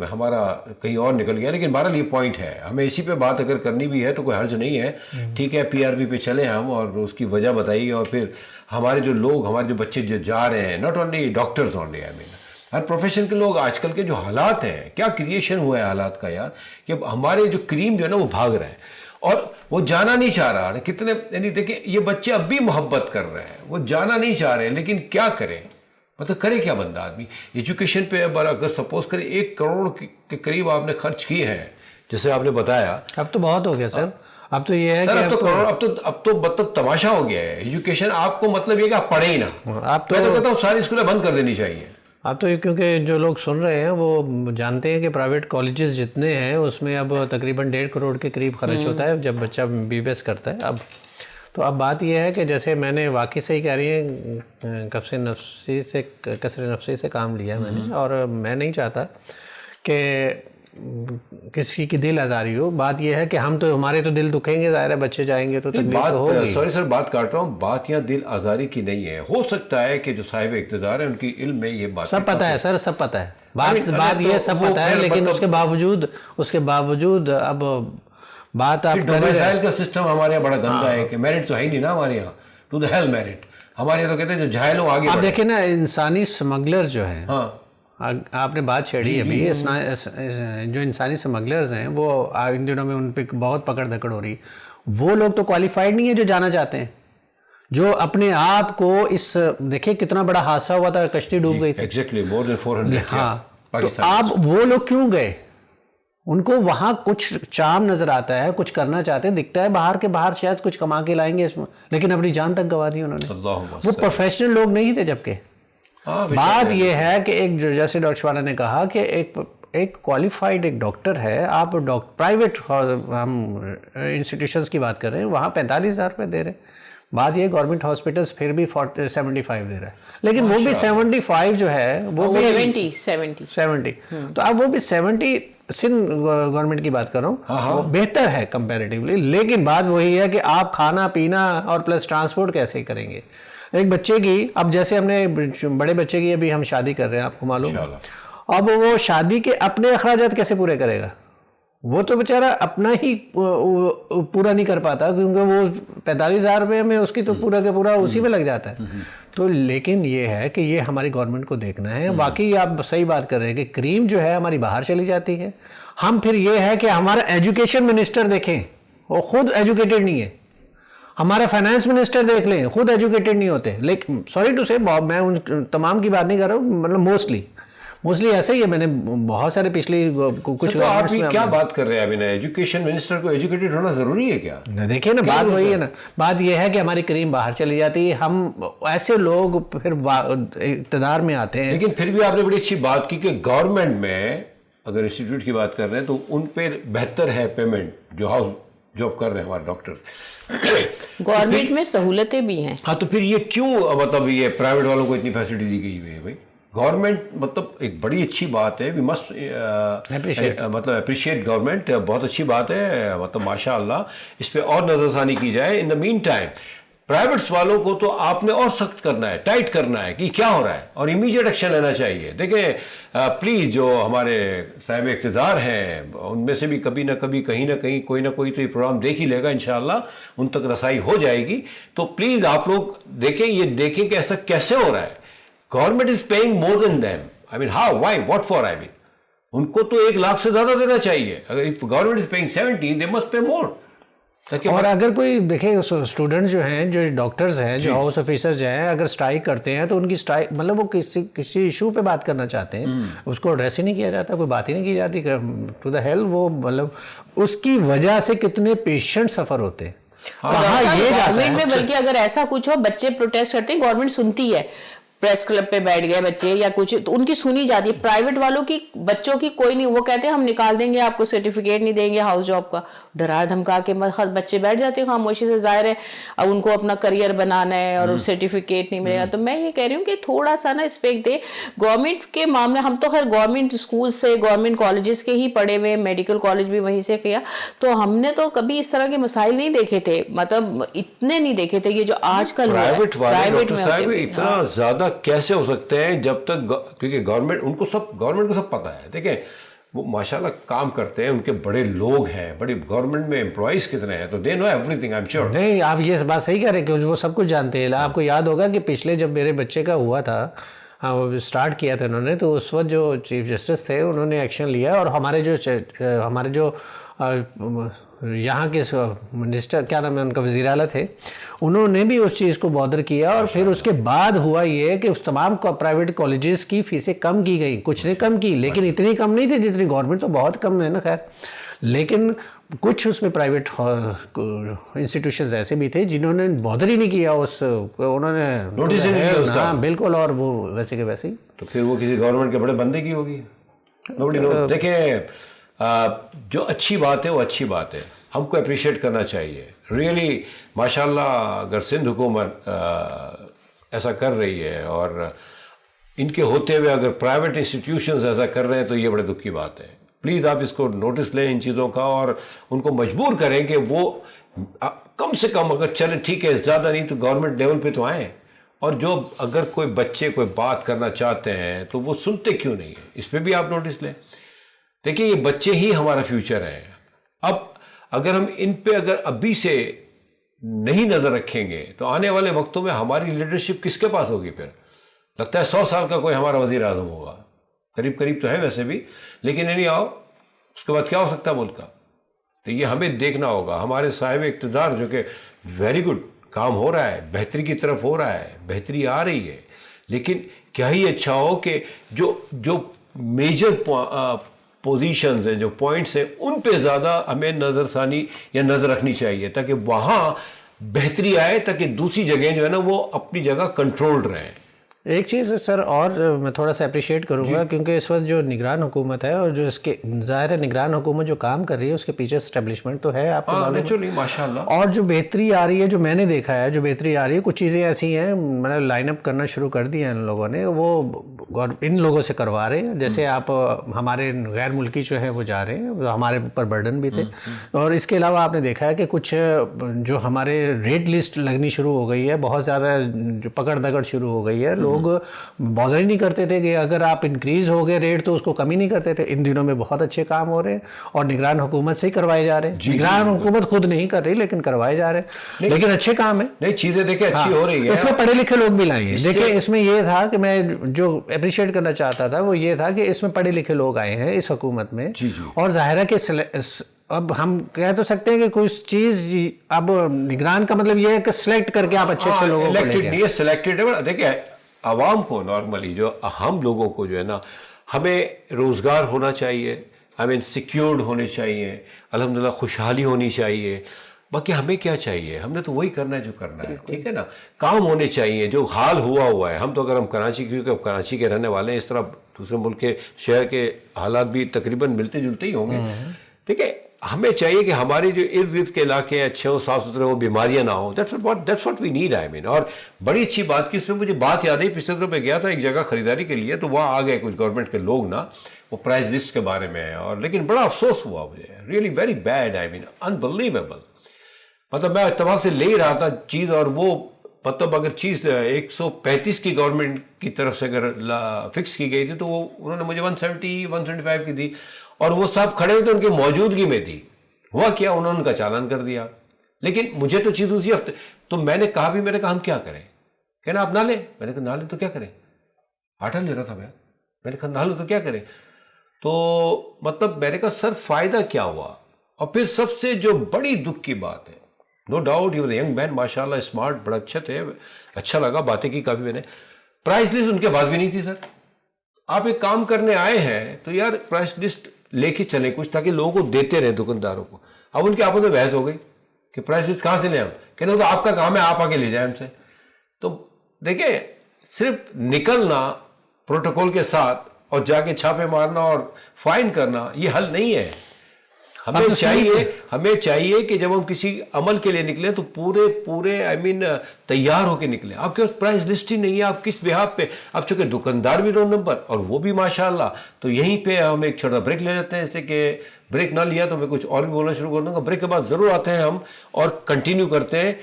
हमारा कहीं और निकल गया, लेकिन बहरहाल ये पॉइंट है, हमें इसी पे बात अगर करनी भी है तो कोई हर्ज नहीं है, ठीक है। PRP पे चले हम और उसकी वजह बताइए, और फिर हमारे जो लोग, हमारे जो बच्चे जो जा रहे हैं, not only doctors only, I mean her profession के लोग, आजकल के जो हालात हैं, क्या क्रिएशन हुआ है हालात का यार, कि हमारे जो करीम जो है ना वो भाग रहा है और वो जाना नहीं चाह रहा। कितने, यानी देखिए ये बच्चे अब भी मोहब्बत कर रहे हैं, वो जाना नहीं चाह रहे, लेकिन क्या करें, मतलब करे क्या बंदा आदमी। एजुकेशन पे अगर सपोज करें 1 करोड़ के करीब आपने खर्च किए हैं, जैसे आपने बताया, अब तो बहुत हो गया सर। अब तो ये है सर, कि अब तो मतलब तमाशा हो गया है एजुकेशन। आपको मतलब ये कि आप पढ़े ही ना, आप मैं तो कहता हूँ सारी स्कूलें बंद कर देनी चाहिए। अब तो क्योंकि जो लोग सुन रहे हैं वो जानते हैं कि प्राइवेट कॉलेजेस जितने हैं उसमें अब तकरीबन 1.5 करोड़ के करीब खर्च होता है जब बच्चा BBS करता है। अब तो अब बात यह है कि जैसे मैंने वाकई सही कह रही है, कसर नफ्सी से काम लिया मैंने, और मैं नहीं चाहता कि किसी की दिल आज़ारी हो। बात यह है कि हम तो, हमारे तो दिल दुखेंगे, ज़ाहिर है बच्चे जाएंगे तो तकलीफ तो होगी। सॉरी सर, बात काट रहा हूँ, बात यहाँ दिल आज़ारी की नहीं है। हो सकता है कि जो साहिब इक़्तिदार है उनकी इल्म में ये बात सब पता है सर, सब पता है, बात ये सब पता है, लेकिन उसके बावजूद अब बात आप डोमिसाइल का सिस्टम हमारे यहाँ बड़ा गंदा है कि मेरिट तो है ही नहीं ना हमारे यहाँ, टू द हेल मेरिट। हमारे यहाँ तो कहते हैं जो जाहिल हो आगे। आप देखें ना, इंसानी स्मगलर जो है, हाँ आपने बात छेड़ी अभी, जो इंसानी स्मगलर्स हैं वो इन दिनों में उन पर बहुत पकड़ धकड़ हो रही। वो लोग तो क्वालिफाइड नहीं है जो जाना चाहते हैं, जो अपने आप को इस, देखिए कितना बड़ा हादसा हुआ था, कश्ती डूब गई थी। Exactly, more than 400। हाँ, तो आप वो लोग क्यों गए? उनको वहां कुछ चाम नजर आता है, कुछ करना चाहते हैं, दिखता है बाहर के बाहर शायद कुछ कमा के लाएंगे इसमें, लेकिन अपनी जान तक गंवा दी उन्होंने। वो प्रोफेशनल लोग नहीं थे। जबकि बात यह है कि एक, जैसे डॉक्टर शबाना ने कहा कि एक क्वालिफाइड एक डॉक्टर है, आप प्राइवेट हम इंस्टीट्यूशंस की बात कर रहे हैं, वहाँ 45,000 रुपये दे रहे हैं। बात ये, गवर्नमेंट हॉस्पिटल्स फिर भी 75 दे रहा है, लेकिन वो भी 75 जो है वो 70। तो अब वो भी 70 सिंध गवर्नमेंट की बात कर रहा हूँ, वो बेहतर है कंपैरेटिवली। लेकिन बात वही है कि आप खाना पीना और प्लस ट्रांसपोर्ट कैसे करेंगे एक बच्चे की। अब जैसे हमने बड़े बच्चे की अभी हम शादी कर रहे हैं, आपको मालूम, अब वो शादी के अपने अखराजात कैसे पूरे करेगा? वो तो बेचारा अपना ही पूरा नहीं कर पाता, क्योंकि वो 45,000 रुपये में उसकी तो पूरा के पूरा उसी में लग जाता है। तो लेकिन ये है कि ये हमारी गवर्नमेंट को देखना है। बाकी आप सही बात कर रहे हैं कि क्रीम जो है हमारी बाहर चली जाती है। हम फिर ये है कि हमारा एजुकेशन मिनिस्टर देखें, वो खुद एजुकेटेड नहीं है। हमारा फाइनेंस मिनिस्टर देख लें, खुद एजुकेटेड नहीं होते। लेकिन सॉरी टू से, मैं उन तमाम की बात नहीं कर रहा हूँ, मतलब मोस्टली ऐसे ही है। मैंने बहुत सारे पिछले कुछ, तो आप क्या बात कर रहे हैं अभी ना, एजुकेशन मिनिस्टर को एजुकेटेड होना जरूरी है क्या? देखिए ना, बात वही है ना, बात यह है कि हमारी क्रीम बाहर चली जाती है, हम ऐसे लोग फिर इक़्तिदार में आते हैं। लेकिन फिर भी आपने बड़ी अच्छी बात की कि गवर्नमेंट में अगर इंस्टीट्यूट की बात कर रहे हैं तो उन पर बेहतर है पेमेंट, जो हाउस जॉब कर रहे हैं हमारे डॉक्टर। गवर्नमेंट में सहूलतें भी हैं। हाँ, तो फिर ये क्यों, मतलब ये प्राइवेट वालों को इतनी फैसिलिटी दी गई हुई है भाई? गवर्नमेंट मतलब एक बड़ी अच्छी बात है, वी मस्ट मतलब अप्रिशिएट गवर्नमेंट, बहुत अच्छी बात है, मतलब माशाअल्लाह, इस पे और नजरसानी की जाए। In the mean time privates वालों को तो आपने और सख्त करना है, टाइट करना है कि क्या हो रहा है, और इमीडिएट एक्शन लेना चाहिए। देखें प्लीज़, जो हमारे साहिब इक़्तिदार हैं उनमें से भी कभी ना कभी कहीं ना कहीं कोई ना कोई तो ये प्रोग्राम देख ही लेगा, इंशाअल्लाह उन तक रसाई हो जाएगी। तो प्लीज़ आप लोग देखें, ये देखें कि ऐसा कैसे हो रहा है। Government is paying more than them, I mean how, why, what for, I mean उनको तो 1 लाख से ज्यादा देना चाहिए। अगर if government is paying 70, they must pay more. और अगर कोई देखे, स्टूडेंट्स जो हैं, जो डॉक्टर्स हैं, जो हाउस ऑफिसर्स हैं, अगर स्ट्राइक करते हैं तो उनकी स्ट्राइक, मतलब वो किसी इशू पे बात करना चाहते हैं, उसको एड्रेस ही नहीं किया जाता, कोई बात ही नहीं की जाती, टू द हेल। वो मतलब उसकी वजह से कितने पेशेंट सफ़र होते हैं। गवर्नमेंट में बल्कि अगर ऐसा कुछ हो, बच्चे प्रोटेस्ट करते हैं, गवर्नमेंट सुनती है, प्रेस क्लब पे बैठ गए बच्चे या कुछ, तो उनकी सुनी जाती है। प्राइवेट वालों की, बच्चों की कोई नहीं, वो कहते हैं हम निकाल देंगे, आपको सर्टिफिकेट नहीं देंगे हाउस जॉब का, डरा धमका के बच्चे बैठ जाते हैं खामोशी से। जाहिर है अब उनको अपना करियर बनाना है और सर्टिफिकेट नहीं मिलेगा। तो मैं ये कह रही हूँ कि थोड़ा सा ना स्पेक दे गवर्नमेंट के मामले। हम तो हर गवर्नमेंट स्कूल से, गवर्नमेंट कॉलेजेस के ही पढ़े हुए, मेडिकल कॉलेज भी वहीं से किया, तो हमने तो कभी इस तरह के मसाइल नहीं देखे थे, मतलब इतने नहीं देखे थे ये जो आजकल प्राइवेट में इतना ज्यादा کیسے ہو سکتے ہیں جب تک, کیونکہ گورنمنٹ کو سب پتہ ہے. دیکھیں وہ ماشاءاللہ کام کرتے ہیں, ان کے بڑے لوگ ہیں, بڑے گورنمنٹ میں امپلائیز کتنے ہیں, تو they know everything, I am sure. نہیں, آپ یہ بات صحیح کہہ رہے ہیں کہ وہ سب کچھ جانتے ہیں. آپ کو یاد ہوگا کہ پچھلے جب میرے بچے کا ہوا تھا, اسٹارٹ کیا تھا انہوں نے, تو اس وقت جو چیف جسٹس تھے انہوں نے ایکشن لیا, اور ہمارے جو یہاں کے منسٹر, کیا نام ہے ان کا, وزیر اعلیٰ تھے, انہوں نے بھی اس چیز کو بادر کیا. اور پھر اس کے بعد ہوا یہ کہ اس تمام پرائیویٹ کالجز کی فیسیں کم کی گئی. کچھ نے کم کی, لیکن اتنی کم نہیں تھی جتنی گورنمنٹ, تو بہت کم ہے نا خیر. لیکن کچھ اس میں پرائیویٹ انسٹیٹیوشنز ایسے بھی تھے جنہوں نے بادر ہی نہیں کیا, انہوں نے نوٹس ہی نہیں کیا اس کا. ہاں بالکل, اور وہ ویسے کے ویسے ہی. تو پھر وہ کسی گورنمنٹ کے بڑے بندے کی ہوگی. دیکھیں جو اچھی بات ہے وہ اچھی بات ہے, ہم کو اپریشیٹ کرنا چاہیے. ریئلی ماشاءاللہ اگر سندھ حکومت ایسا کر رہی ہے, اور ان کے ہوتے ہوئے اگر پرائیویٹ انسٹیٹیوشنز ایسا کر رہے ہیں, تو یہ بڑے دکھ کی بات ہے. پلیز آپ اس کو نوٹس لیں ان چیزوں کا, اور ان کو مجبور کریں کہ وہ کم سے کم, اگر چلیں ٹھیک ہے زیادہ نہیں تو گورنمنٹ لیول پہ تو آئیں. اور جو اگر کوئی بچے کوئی بات کرنا چاہتے ہیں تو وہ سنتے کیوں نہیں ہیں, اس پہ بھی آپ نوٹس لیں. دیکھیں یہ بچے ہی ہمارا فیوچر ہیں. اب اگر ہم ان پہ اگر ابھی سے نہیں نظر رکھیں گے تو آنے والے وقتوں میں ہماری لیڈرشپ کس کے پاس ہوگی؟ پھر لگتا ہے 100 سال کا کوئی ہمارا وزیر اعظم ہوگا, قریب تو ہے ویسے بھی, لیکن نہیں آؤ اس کے بعد کیا ہو سکتا ہے ملک کا. تو یہ ہمیں دیکھنا ہوگا. ہمارے صاحب اقتدار جو کہ ویری گڈ کام ہو رہا ہے, بہتری کی طرف ہو رہا ہے, بہتری آ رہی ہے, لیکن کیا ہی اچھا ہو کہ جو میجر پوزیشنز ہیں, جو پوائنٹس ہیں, ان پہ زیادہ ہمیں نظر ثانی یا نظر رکھنی چاہیے, تاکہ وہاں بہتری آئے, تاکہ دوسری جگہیں جو ہے نا وہ اپنی جگہ کنٹرولڈ رہیں. ایک چیز سر اور میں تھوڑا سا اپریشیٹ کروں گا, کیونکہ اس وقت جو نگران حکومت ہے, اور جو اس کے ظاہر نگران حکومت جو کام کر رہی ہے اس کے پیچھے اسٹیبلشمنٹ تو ہے, آپ کو نیچرلی ماشاءاللہ. اور جو بہتری آ رہی ہے, جو میں نے دیکھا ہے جو بہتری آ رہی ہے, کچھ چیزیں ایسی ہیں میں نے لائن اپ کرنا شروع کر دی ہیں ان لوگوں نے, وہ ان لوگوں سے کروا رہے ہیں. جیسے آپ ہمارے غیر ملکی جو ہیں وہ جا رہے ہیں, ہمارے اوپر برڈن بھی تھے. اور اس کے علاوہ آپ نے دیکھا ہے کہ کچھ جو ہمارے ریٹ لسٹ لگنی شروع ہو گئی ہے, بہت زیادہ جو پکڑ دگڑ شروع ہو گئی ہے. لوگ بادر ہی نہیں کرتے تھے کہ اگر آپ انکریز ہو گئے ریٹ تو اس کو کمی نہیں کرتے تھے. ان دنوں میں بہت اچھے کام ہو رہے ہیں, اور نگران حکومت سے ہی کروائے جا رہے ہیں. نگران حکومت خود نہیں کر رہی لیکن کروائے جا رہے ہیں, لیکن اچھے کام ہیں. نہیں چیزیں دیکھیں اچھی ہو رہی ہیں. اس میں پڑھے لکھے لوگ بھی لائیں. دیکھیں اس میں یہ تھا کہ میں جو اپریشیٹ کرنا چاہتا تھا وہ یہ تھا کہ اس میں پڑھے لکھے لوگ آئے ہیں اس حکومت میں, اور ظاہر ہے کہ اب ہم کہہ تو سکتے ہیں کہ کوئی چیز, اب نگران کا مطلب یہ ہے کہ سلیکٹ کر کے آپ اچھے لوگوں کو لے گئے. سلیکٹڈ ہے. دیکھیں عوام کو نارملی جو ہم لوگوں کو جو ہے نا, ہمیں روزگار ہونا چاہیے, ہمیں سیکیورڈ ہونے چاہیے, الحمدللہ خوشحالی ہونی چاہیے. باقی ہمیں کیا چاہیے, ہم نے تو وہی کرنا ہے جو کرنا ہے, ٹھیک ہے نا. کام ہونے چاہیے, جو حال ہوا ہے. ہم تو اگر ہم کراچی, کیونکہ کراچی کے رہنے والے ہیں, اس طرح دوسرے ملک کے شہر کے حالات بھی تقریباً ملتے جلتے ہی ہوں گے. ٹھیک ہے, ہمیں چاہیے کہ ہمارے جو ارد گرد کے علاقے ہیں اچھے ہوں, صاف ستھرے ہوں, بیماریاں نہ ہوں. That's what we need. I mean, اور بڑی اچھی بات کی اس میں مجھے بات یاد ہے, پچھلے دنوں میں گیا تھا ایک جگہ خریداری کے لیے, تو وہاں آ گئے کچھ گورنمنٹ کے لوگ نا, وہ پرائز لسٹ کے بارے میں, اور لیکن بڑا افسوس ہوا مجھے, ریئلی ویری بیڈ. آئی مین انبلیویبل. مطلب میں اتفاق سے لے ہی رہا تھا چیز, اور وہ مطلب اگر چیز 135 کی گورنمنٹ کی طرف سے اگر فکس کی گئی تھی تو وہ انہوں نے مجھے 175 کی دی, اور وہ صاحب کھڑے ہوئے تھے ان کی موجودگی میں دی. ہوا کیا, انہوں نے ان کا چالان کر دیا. لیکن مجھے تو چیز اسی ہفتے, تو میں نے کہا بھی, میں نے کہا ہم کیا کریں, کہنا آپ نہ لیں. میں نے کہا نہ لیں تو کیا کریں, آٹا لے رہا تھا میں نے کہا نہ لیں تو کیا کریں. تو مطلب میں نے کہا سر فائدہ کیا ہوا. اور پھر سب سے جو بڑی دکھ کی بات ہے, no doubt you young man, ماشاء اللہ اسمارٹ, بڑا اچھے تھے, اچھا لگا, باتیں کی کافی میں نے. پرائس لسٹ ان کے بعد بھی نہیں تھی. سر آپ ایک کام کرنے آئے ہیں تو یار پرائس لسٹ لے کے چلیں کچھ, تاکہ لوگوں کو دیتے رہیں دکانداروں کو. اب ان کے آپس میں بحث ہو گئی کہ پرائس لسٹ کہاں سے لیں ہم, کہتے ہیں تو آپ کا کام ہے, آپ آ کے لے جائیں ہم سے. تو دیکھیں صرف نکلنا پروٹوکول کے ساتھ اور جا کے چھاپے مارنا اور فائن کرنا یہ حل نہیں ہے. ہمیں چاہیے کہ جب ہم کسی عمل کے لیے نکلیں تو پورے آئی مین تیار ہو کے نکلیں. آپ کے پاس پرائز لسٹ ہی نہیں ہے, آپ کس بہاف پہ, اب چونکہ دکاندار بھی 2 نمبر اور وہ بھی ماشاءاللہ. تو یہیں پہ ہم ایک چھوٹا بریک لے لیتے ہیں, اس لیے کہ بریک نہ لیا تو میں کچھ اور بھی بولنا شروع کر دوں گا. بریک کے بعد ضرور آتے ہیں ہم اور کنٹینیو کرتے ہیں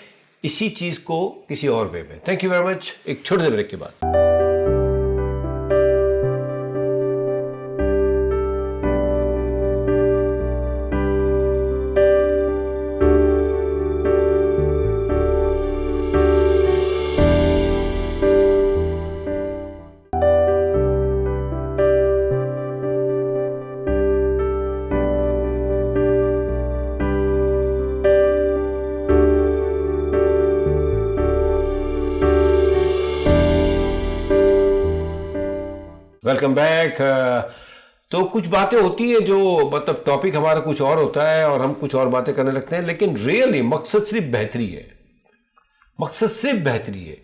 اسی چیز کو کسی اور وے پہ. Thank you very much. ایک چھوٹے سے بریک کے بعد. Welcome back. तो कुछ बातें होती हैं जो मतलब टॉपिक हमारा कुछ और होता है और हम कुछ और बातें करने लगते हैं, लेकिन रियली मकसद सिर्फ बेहतरी है, मकसद सिर्फ बेहतरी है।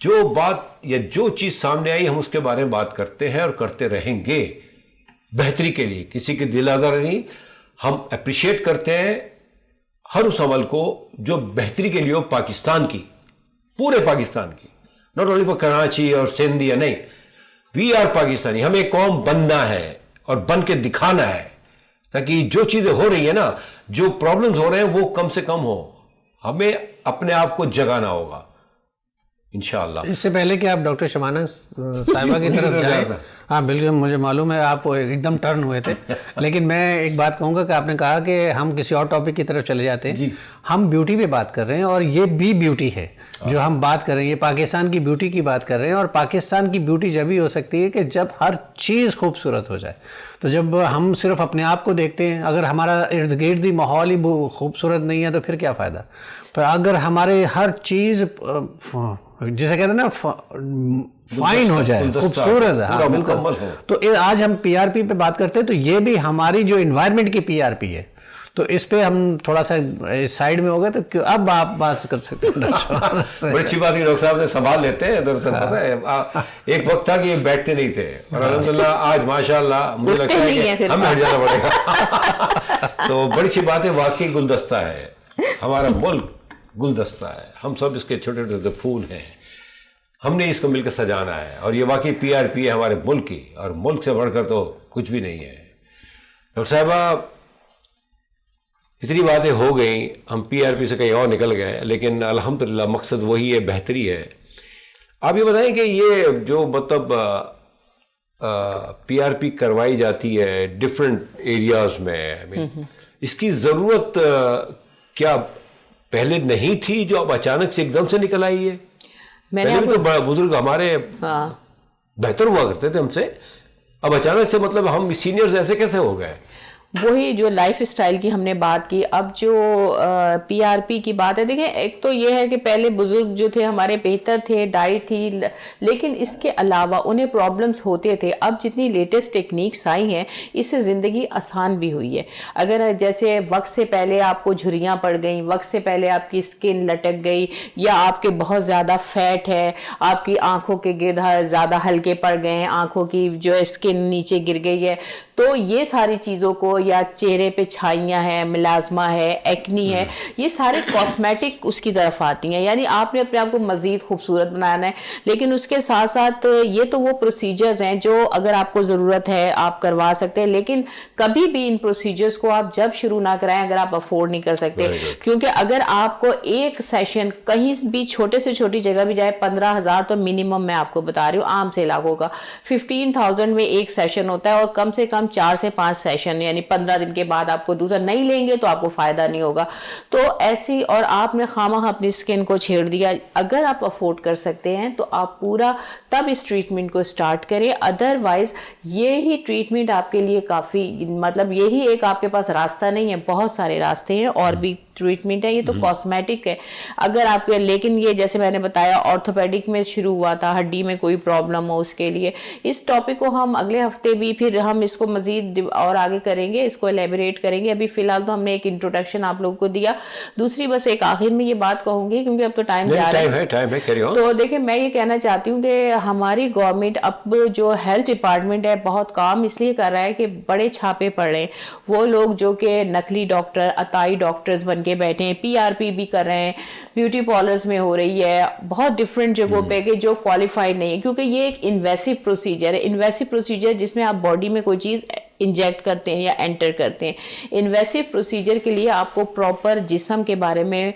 जो बात या जो चीज़ सामने आई हम उसके बारे में बात करते हैं और करते रहेंगे बेहतरी के लिए, किसी की दिल आज़ारी नहीं। हम अप्रिशिएट करते हैं हर उस अमल को जो बेहतरी के लिए हो पाकिस्तान की, पूरे पाकिस्तान की, नॉट ओनली फॉर कराची और सिंध या नहीं। वी आर पाकिस्तानी, हमें एक कौम बनना है और बन के दिखाना है, ताकि जो चीज़ें हो रही है ना, जो प्रॉब्लम्स हो रहे हैं वो कम से कम हो। हमें अपने आप को जगाना होगा इंशाअल्लाह। इससे पहले कि आप डॉक्टर शबाना साहिबा की तरफ जाएं, हाँ बिल्कुल, मुझे मालूम है आप एकदम टर्न हुए थे, लेकिन मैं एक बात कहूँगा कि आपने कहा कि हम किसी और टॉपिक की तरफ चले जाते हैं। हम ब्यूटी पे बात कर रहे हैं और ये भी ब्यूटी है जो हम बात कर रहे हैं, ये पाकिस्तान की ब्यूटी की बात कर रहे हैं। और पाकिस्तान की ब्यूटी जब ही हो सकती है कि जब हर चीज़ खूबसूरत हो जाए। तो जब हम सिर्फ अपने आप को देखते हैं, अगर हमारा इर्द गिर्द माहौल ही खूबसूरत नहीं है तो फिर क्या फ़ायदा। पर अगर हमारे हर चीज़ जिसे कहते हैं ना फाइन हो जाए, खूबसूरत है, हाँ बिल्कुल। तो आज हम पीआरपी पे बात करते हैं, तो ये भी हमारी जो इन्वायरमेंट की पीआरपी है, तो इस पे हम थोड़ा सा साइड में हो गए। तो अब आप बात कर सकते हैं। बड़ी अच्छी बात है, डॉक्टर साहब ने संभाल लेते हैं। दरअसल पता है एक वक्त था कि ये बैठते नहीं थे और अल्हम्दुलिल्लाह आज माशाल्लाह मुझे लगता है कि हमें हट जाना पड़ेगा। तो बड़ी अच्छी बात है, वाकई गुलदस्ता है हमारा मुल्क, गुलदस्ता है। हम सब इसके छोटे छोटे फूल हैं, हमने इसको मिलकर सजाना है। और ये वाकई पीआरपी है हमारे मुल्क की, और मुल्क से बढ़कर तो कुछ भी नहीं है। डॉक्टर साहबा इतनी बातें हो गई, हम पीआरपी से कहीं और निकल गए, लेकिन अल्हम्दुलिल्लाह मकसद वही है, बेहतरी है। आप ये बताएं कि ये जो मतलब पीआरपी करवाई जाती है डिफरेंट एरियाज में, इसकी ज़रूरत क्या पहले नहीं थी जो अब अचानक से एकदम से निकल आई है? पहले भी तो बुजुर्ग हमारे बेहतर हुआ करते थे हमसे, अब अचानक से मतलब हम सीनियर्स ऐसे कैसे हो गए? वही जो लाइफ स्टाइल की हमने बात की, अब जो पीआरपी की बात है, देखिए एक तो ये है कि पहले बुजुर्ग जो थे हमारे बेहतर थे, डाइट थी, लेकिन इसके अलावा उन्हें प्रॉब्लम्स होते थे। अब जितनी लेटेस्ट टेक्निक्स आई हैं इससे ज़िंदगी आसान भी हुई है। अगर जैसे वक्त से पहले आपको झुर्रियाँ पड़ गई, वक्त से पहले आपकी स्किन लटक गई, या आपके बहुत ज़्यादा फैट है, आपकी आँखों के गिर्द ज़्यादा हल्के पड़ गए हैं, आँखों की जो स्किन नीचे गिर गई है, तो ये सारी चीज़ों को, या चेहरे पे छाइयाँ हैं, मिलाजमा है, एक्नी है, ये सारे कॉस्मेटिक उसकी तरफ आती हैं। यानी आपने अपने आप को मज़ीद खूबसूरत बनाना है, लेकिन उसके साथ साथ ये तो वो प्रोसीजर्स हैं जो अगर आपको ज़रूरत है आप करवा सकते हैं, लेकिन कभी भी इन प्रोसीजर्स को आप जब शुरू ना कराएं अगर आप अफोर्ड नहीं कर सकते। क्योंकि अगर आपको एक सेशन कहीं भी छोटे से छोटी जगह भी जाए, 15,000 तो मिनिमम मैं आपको बता रही हूँ आम से इलाकों का, 15,000 में एक सेशन होता है, और कम से कम 4 से 5 सेशन, यानी 15 दिन के बाद आपको दूसरा नहीं लेंगे तो आपको फ़ायदा नहीं होगा। तो ऐसी, और आपने खामखा अपनी स्किन को छेड़ दिया। अगर आप अफोर्ड कर सकते हैं तो आप पूरा तब इस ट्रीटमेंट को स्टार्ट करें, अदरवाइज ये ही ट्रीटमेंट आपके लिए काफ़ी, मतलब यही एक आपके पास रास्ता नहीं है, बहुत सारे रास्ते हैं और भी ट्रीटमेंट है। ये तो कॉस्मेटिक है अगर आपके, लेकिन ये जैसे मैंने बताया ऑर्थोपेडिक में शुरू हुआ था, हड्डी में कोई प्रॉब्लम हो उसके लिए। इस टॉपिक को हम अगले हफ्ते भी फिर हम इसको मजीद और आगे करेंगे, इसको एलेबोरेट करेंगे। अभी फिलहाल तो हमने एक इंट्रोडक्शन आप लोगों को दिया। दूसरी बस एक आखिर में ये बात कहूंगी क्योंकि अब तो टाइम जा रहा है, तो देखिए मैं ये कहना चाहती हूँ कि हमारी गवर्नमेंट अब जो हेल्थ डिपार्टमेंट है बहुत काम इसलिए कर रहा है कि बड़े छापे पड़ रहे हैं। वो लोग जो कि नकली डॉक्टर, अताई डॉक्टर्स बन के बैठे हैं, पीआरपी भी कर रहे हैं, ब्यूटी पार्लर्स में हो रही है, बहुत डिफरेंट जगहों पे कि जो क्वालिफाइड नहीं है, क्योंकि ये एक इन्वेसिव प्रोसीजर है। इन्वेसिव प्रोसीजर जिसमें आप बॉडी में कोई चीज़ इंजेक्ट करते हैं या एंटर करते हैं। इन्वेसिव प्रोसीजर के लिए आपको प्रॉपर जिस्म के बारे में,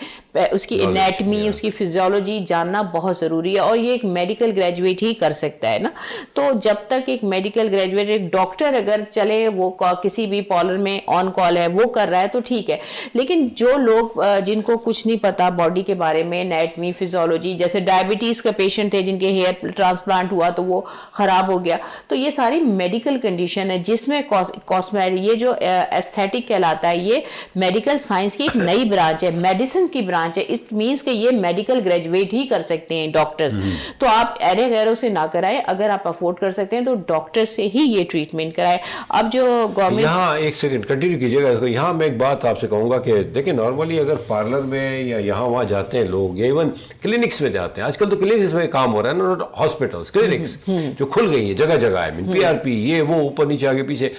उसकी एनाटमी, उसकी फिजियोलॉजी जानना बहुत ज़रूरी है, और ये एक मेडिकल ग्रेजुएट ही कर सकता है ना। तो जब तक एक मेडिकल ग्रेजुएट, एक डॉक्टर अगर चले वो किसी भी पार्लर में ऑन कॉल है वो कर रहा है तो ठीक है, लेकिन जो लोग जिनको कुछ नहीं पता बॉडी के बारे में, एनाटमी, फिजियोलॉजी, जैसे डायबिटीज़ का पेशेंट थे जिनके हेयर ट्रांसप्लांट हुआ तो वो ख़राब हो गया, तो ये सारी मेडिकल कंडीशन है जिसमें कॉस्मेटिक, ये जो एस्थेटिक कहलाता है, ये मेडिकल साइंस की एक नई ब्रांच है, मेडिसिन की ब्रांच है. इट मीन्स कि ये मेडिकल ग्रेजुएट ही कर सकते हैं डॉक्टर्स. तो आप अरे गैरों से ना कराएं, अगर आप अफोर्ड कर सकते हैं तो डॉक्टर से ही ये ट्रीटमेंट कराएं. अब जो गवर्नमेंट, यहाँ एक सेकंड कंटिन्यू कीजिएगा. यहाँ मैं एक बात आपसे कहूँगा कि देखिए नॉर्मली अगर पार्लर में या यहाँ वहाँ जाते हैं लोग, या इवन क्लिनिक्स में जाते हैं, आजकल तो क्लिनिक्स में काम हो रहा है ना, हॉस्पिटल्स, क्लिनिक्स जो खुल गई है जगह जगह, आई मीन PRP, ये वो, ऊपर नीचे आगे पीछे.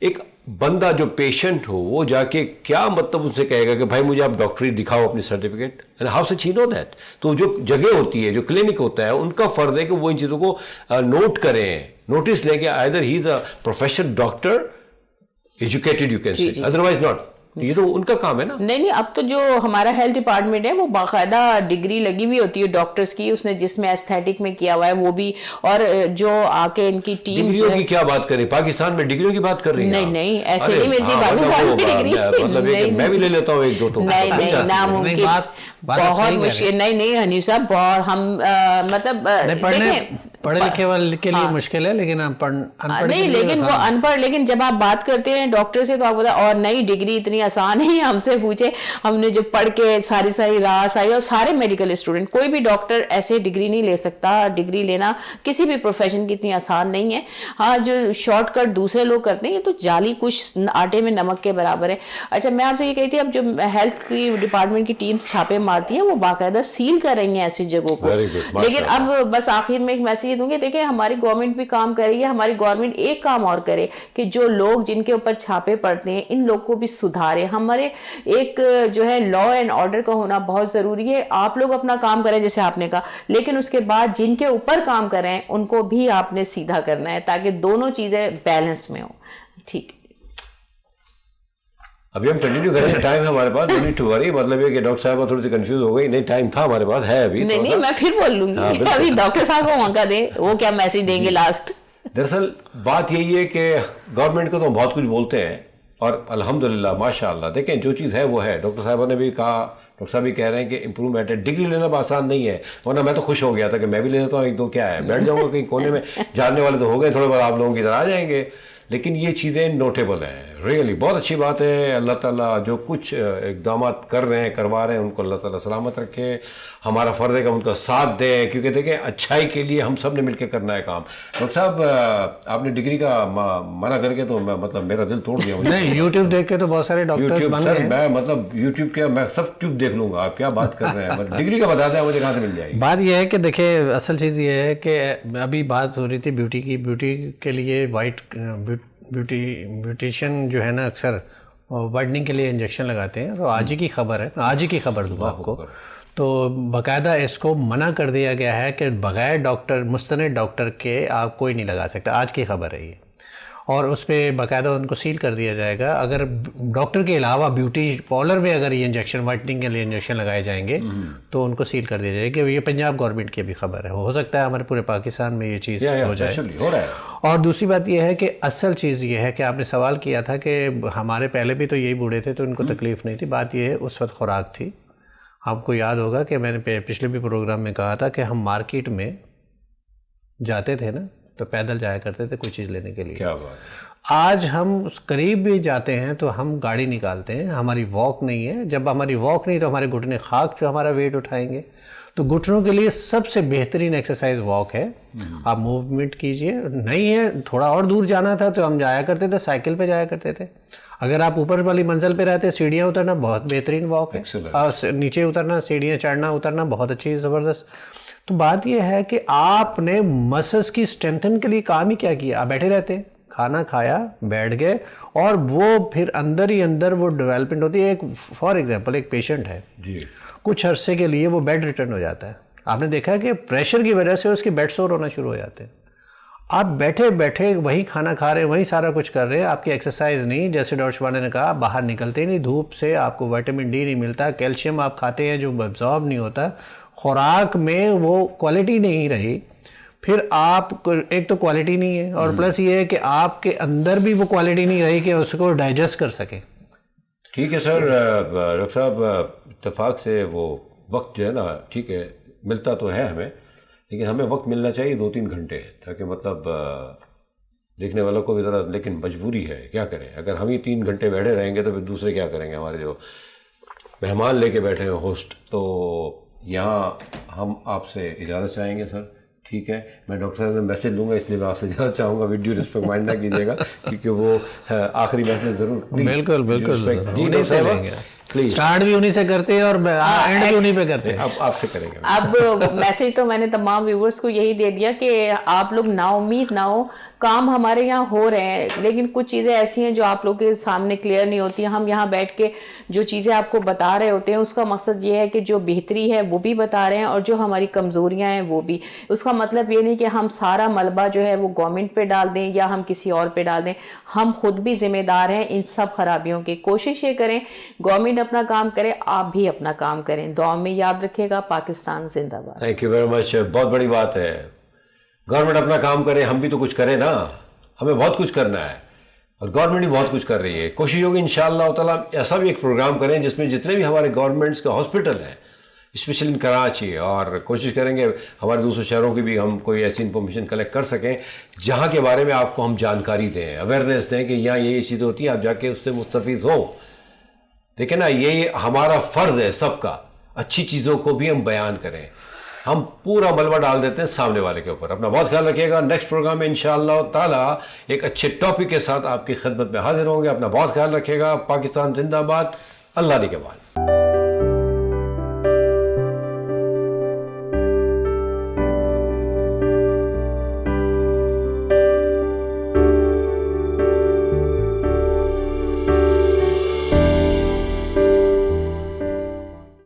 एक बंदा जो पेशेंट हो वो जाके क्या मतलब उनसे कहेगा कि भाई मुझे आप डॉक्टरी दिखाओ अपनी certificate, and how such he know that. तो जो जगह होती है, जो क्लिनिक होता है, उनका फर्ज है कि वो इन चीज़ों को नोट करें, नोटिस लें कि either he is a professional doctor, educated you can say, otherwise not. ये तो उनका काम है ना. नहीं, अब तो जो हमारा हेल्थ डिपार्टमेंट है वो बाकायदा डिग्री लगी हुई होती है डॉक्टर्स की, उसने जिसमें एस्थेटिक में किया हुआ है वो भी. और जो आके इनकी टीम, डिग्रियों की क्या बात करें, पाकिस्तान में डिग्रियों की बात कर रही है? नहीं, ऐसे नहीं मिलती पाकिस्तान में डिग्री. मतलब मैं भी ले लेता हूँ एक दो तो. नहीं, नामुमकिन, बहुत मुश्किल. नहीं हनीफ साहब, बहुत हम मतलब पढ़े लिखे वाले के लिए मुश्किल है, लेकिन अनपढ़ नहीं, लेकिन वो अनपढ़, लेकिन जब आप बात करते हैं डॉक्टर से तो आप बता, और नई डिग्री इतनी आसान है, हमसे पूछे, हमने जो पढ़ के सारी रास आई, और सारे मेडिकल स्टूडेंट, कोई भी डॉक्टर ऐसे डिग्री नहीं ले सकता. डिग्री लेना किसी भी प्रोफेशन की इतनी आसान नहीं है. हाँ, जो शॉर्टकट दूसरे लोग करते हैं ये तो जाली कुछ आटे में नमक के बराबर है. अच्छा, मैं आपसे ये कही थी, अब जो हेल्थ की डिपार्टमेंट की टीम छापे मारती है वो बाकायदा सील कर रही है ऐसी जगहों को. लेकिन अब बस आखिर में एक मैसेज दूंगी, देखिए हमारी गवर्नमेंट भी काम कर रही है. हमारी गवर्नमेंट एक काम और करे कि जो लोग जिनके ऊपर छापे पड़ते हैं इन लोग को भी सुधारे. हमारे एक जो है लॉ एंड ऑर्डर का होना बहुत जरूरी है. आप लोग अपना काम करें जैसे आपने कहा, लेकिन उसके बाद जिनके ऊपर काम कर रहे हैं उनको भी आपने सीधा करना है ताकि दोनों चीजें बैलेंस में हो. ठीक है, अभी हम कंटिन्यू करें. टाइम है हमारे पास, नहीं टू वरी. मतलब ये कि डॉक्टर साहब थोड़ी सी कंफ्यूज हो गई. नहीं, टाइम था हमारे पास, है अभी. नहीं, मैं फिर बोल लूंगी. अभी डॉक्टर साहब को मौका दे, वो क्या मैसेज देंगे लास्ट. दरअसल बात यही है कि गवर्नमेंट को तो हम बहुत कुछ बोलते हैं, और अल्हम्दुलिल्लाह माशाअल्लाह देखें जो चीज़ है वो है. डॉक्टर साहब ने भी कहा, डॉक्टर साहब भी कह रहे हैं कि इम्प्रूवमेंट है. डिग्री लेना भी आसान नहीं है, वरना मैं तो खुश हो गया था कि मैं भी ले लेता हूँ एक दो, क्या है, बैठ जाऊँगा कहीं कोने में. जानने वाले तो हो गए थोड़े बहुत, आप लोगों की तरह आ जाएंगे. लेकिन ये चीज़ें नोटेबल हैं, रियली बहुत अच्छी बात है. अल्लाह ताला जो कुछ इक़दाम कर रहे हैं, करवा रहे हैं, उनको अल्लाह ताला सलामत रखे. हमारा फ़र्ज़ है कि उनका साथ दें, क्योंकि देखें अच्छाई के लिए हम सब ने मिलकर करना है काम. डॉक्टर साहब, आपने डिग्री का मना करके तो मतलब मेरा दिल तोड़ दिया. नहीं, यूट्यूब देख के तो बहुत सारे डॉक्टर्स बन गए हैं. मैं मतलब यूट्यूब के मैं सब ट्यूब देख लूँगा. आप क्या बात कर रहे हैं? डिग्री का बता दें मुझे कहाँ से मिल जाएगी. बात यह है कि देखिए असल चीज़ ये है कि अभी बात हो रही थी ब्यूटी की. ब्यूटी के लिए ब्यूटिशियन जो है ना अक्सर वाइटनिंग के लिए इंजेक्शन लगाते हैं. तो आज ही की खबर है, आज ही की खबर दूँ आपको. तो बाकायदा इसको मना कर दिया गया है कि बगैर डॉक्टर, मुस्तनद डॉक्टर के आप कोई नहीं लगा सकता. आज की खबर है ये. और उस पर बाकायदा उनको सील कर दिया जाएगा. अगर डॉक्टर के अलावा ब्यूटी पार्लर में अगर ये इंजेक्शन, वाइटनिंग के लिए इंजेक्शन लगाए जाएंगे तो उनको सील कर दिया जाएगा. ये पंजाब गवर्नमेंट की भी खबर है. हो सकता है हमारे पूरे पाकिस्तान में ये चीज़ हो जाए. हो रहा है. और दूसरी बात यह है कि असल चीज़ ये है कि आपने सवाल किया था कि हमारे पहले भी तो यही बूढ़े थे तो उनको तकलीफ़ नहीं थी. बात यह है उस वक्त खुराक थी. आपको याद होगा कि मैंने पिछले भी प्रोग्राम में कहा था कि हम मार्केट में जाते थे ना तो पैदल जाया करते थे कोई चीज़ लेने के लिए. क्या बात. आज हम करीब भी जाते हैं तो हम गाड़ी निकालते हैं. हमारी वॉक नहीं है. जब हमारी वॉक नहीं तो हमारे घुटने खाक पे हमारा वेट उठाएंगे. तो घुटनों के लिए सबसे बेहतरीन एक्सरसाइज वॉक है. आप मूवमेंट कीजिए. नहीं है, थोड़ा और दूर जाना था तो हम जाया करते थे, साइकिल पे जाया करते थे. अगर आप ऊपर वाली मंजिल पे रहते, सीढ़ियाँ उतरना बहुत बेहतरीन वॉक है. नीचे उतरना, सीढ़ियाँ चढ़ना उतरना बहुत अच्छी ज़बरदस्त. तो बात यह है कि आपने मसल्स की स्ट्रेंथन के लिए काम ही क्या किया. आप बैठे रहते, खाना खाया, बैठ गए, और वो फिर अंदर ही अंदर वो डेवलपमेंट होती है. एक फॉर एग्जांपल एक पेशेंट है जी, कुछ अरसे के लिए वो बेड रिटर्न हो जाता है. आपने देखा है कि प्रेशर की वजह से उसके बेड सोर होना शुरू हो जाते हैं. आप बैठे बैठे वहीं खाना खा रहे हैं, वहीं सारा कुछ कर रहे हैं, आपकी एक्सरसाइज नहीं. जैसे डॉक्टर शबाना ने कहा, बाहर निकलते नहीं, धूप से आपको विटामिन डी नहीं मिलता, कैल्शियम आप खाते हैं जो एब्जॉर्ब नहीं होता, खुराक में वो क्वालिटी नहीं रही. फिर आप एक तो क्वालिटी नहीं है, और प्लस ये है कि आपके अंदर भी वो क्वालिटी नहीं रही कि उसको डाइजेस्ट कर सके. ठीक है सर. डॉक्टर साहब, इत्तेफाक से वो वक्त जो है ना, ठीक है, मिलता तो है हमें, लेकिन हमें वक्त मिलना चाहिए 2-3 घंटे, ताकि मतलब دیکھنے والوں کو بھی ذرا، لیکن مجبوری ہے، کیا کریں، اگر ہم ہی 3 گھنٹے بیٹھے رہیں گے تو پھر دوسرے کیا کریں گے، ہمارے جو مہمان لے کے بیٹھے ہیں ہوسٹ. تو یہاں ہم آپ سے اجازت چاہیں گے سر. ٹھیک ہے، میں ڈاکٹر صاحب سے میسج لوں گا، اس لیے میں آپ سے اجازت چاہوں گا. ویڈیو رسپیکٹ مائنڈ نہ کیجیے گا کیونکہ وہ آخری میسج ضرور. بالکل بالکل. جی نہیں صاحب پلیز. اسٹارٹ بھی انہیں سے کرتے ہیں اور اینڈ بھی انہیں پہ کرتے ہیں. اب آپ سے کریں گے. اب میسج تو میں نے تمام ویورز کو یہی دے دیا کہ آپ لوگ نا امید نہ ہو، کام ہمارے یہاں ہو رہے ہیں لیکن کچھ چیزیں ایسی ہیں جو آپ لوگ کے سامنے کلیئر نہیں ہوتی ہیں. ہم یہاں بیٹھ کے جو چیزیں آپ کو بتا رہے ہوتے ہیں اس کا مقصد یہ ہے کہ جو بہتری ہے وہ بھی بتا رہے ہیں اور جو ہماری کمزوریاں ہیں وہ بھی. اس کا مطلب یہ نہیں کہ ہم سارا ملبہ جو ہے وہ گورنمنٹ پہ ڈال دیں یا ہم کسی اور پہ ڈال دیں. ہم خود بھی ذمہ دار ہیں ان سب خرابیوں کی. کوشش یہ کریں گورنمنٹ اپنا کام کرے، آپ بھی اپنا کام کریں. دعا میں یاد رکھے گا. پاکستان زندہ باد. Thank you very much. بہت بڑی بات ہے، گورنمنٹ اپنا کام کرے، ہم بھی تو کچھ کریں نا. ہمیں بہت کچھ کرنا ہے اور گورنمنٹ بھی بہت کچھ کر رہی ہے. کوشش ہوگی انشاءاللہ تعالیٰ ایسا بھی ایک پروگرام کریں جس میں جتنے بھی ہمارے گورنمنٹس کے ہاسپٹل ہیں اسپیشلی ان کراچی، اور کوشش کریں گے ہمارے دوسرے شہروں کی بھی ہم کوئی ایسی انفارمیشن کلیکٹ کر سکیں جہاں کے بارے میں آپ کو ہم جانکاری دیں، اویئرنیس دیں کہ یہاں یہ چیزیں ہوتی ہیں، آپ جا کے اس سے مستفیض ہوں. دیکھیں نا، یہ ہمارا فرض ہے سب کا، اچھی چیزوں کو بھی ہم بیان کریں. ہم پورا ملبہ ڈال دیتے ہیں سامنے والے کے اوپر. اپنا بہت خیال رکھیے گا. نیکسٹ پروگرام میں انشاءاللہ تعالیٰ ایک اچھے ٹاپک کے ساتھ آپ کی خدمت میں حاضر ہوں گے. اپنا بہت خیال رکھیے گا. پاکستان زندہ باد. اللہ نگہبان.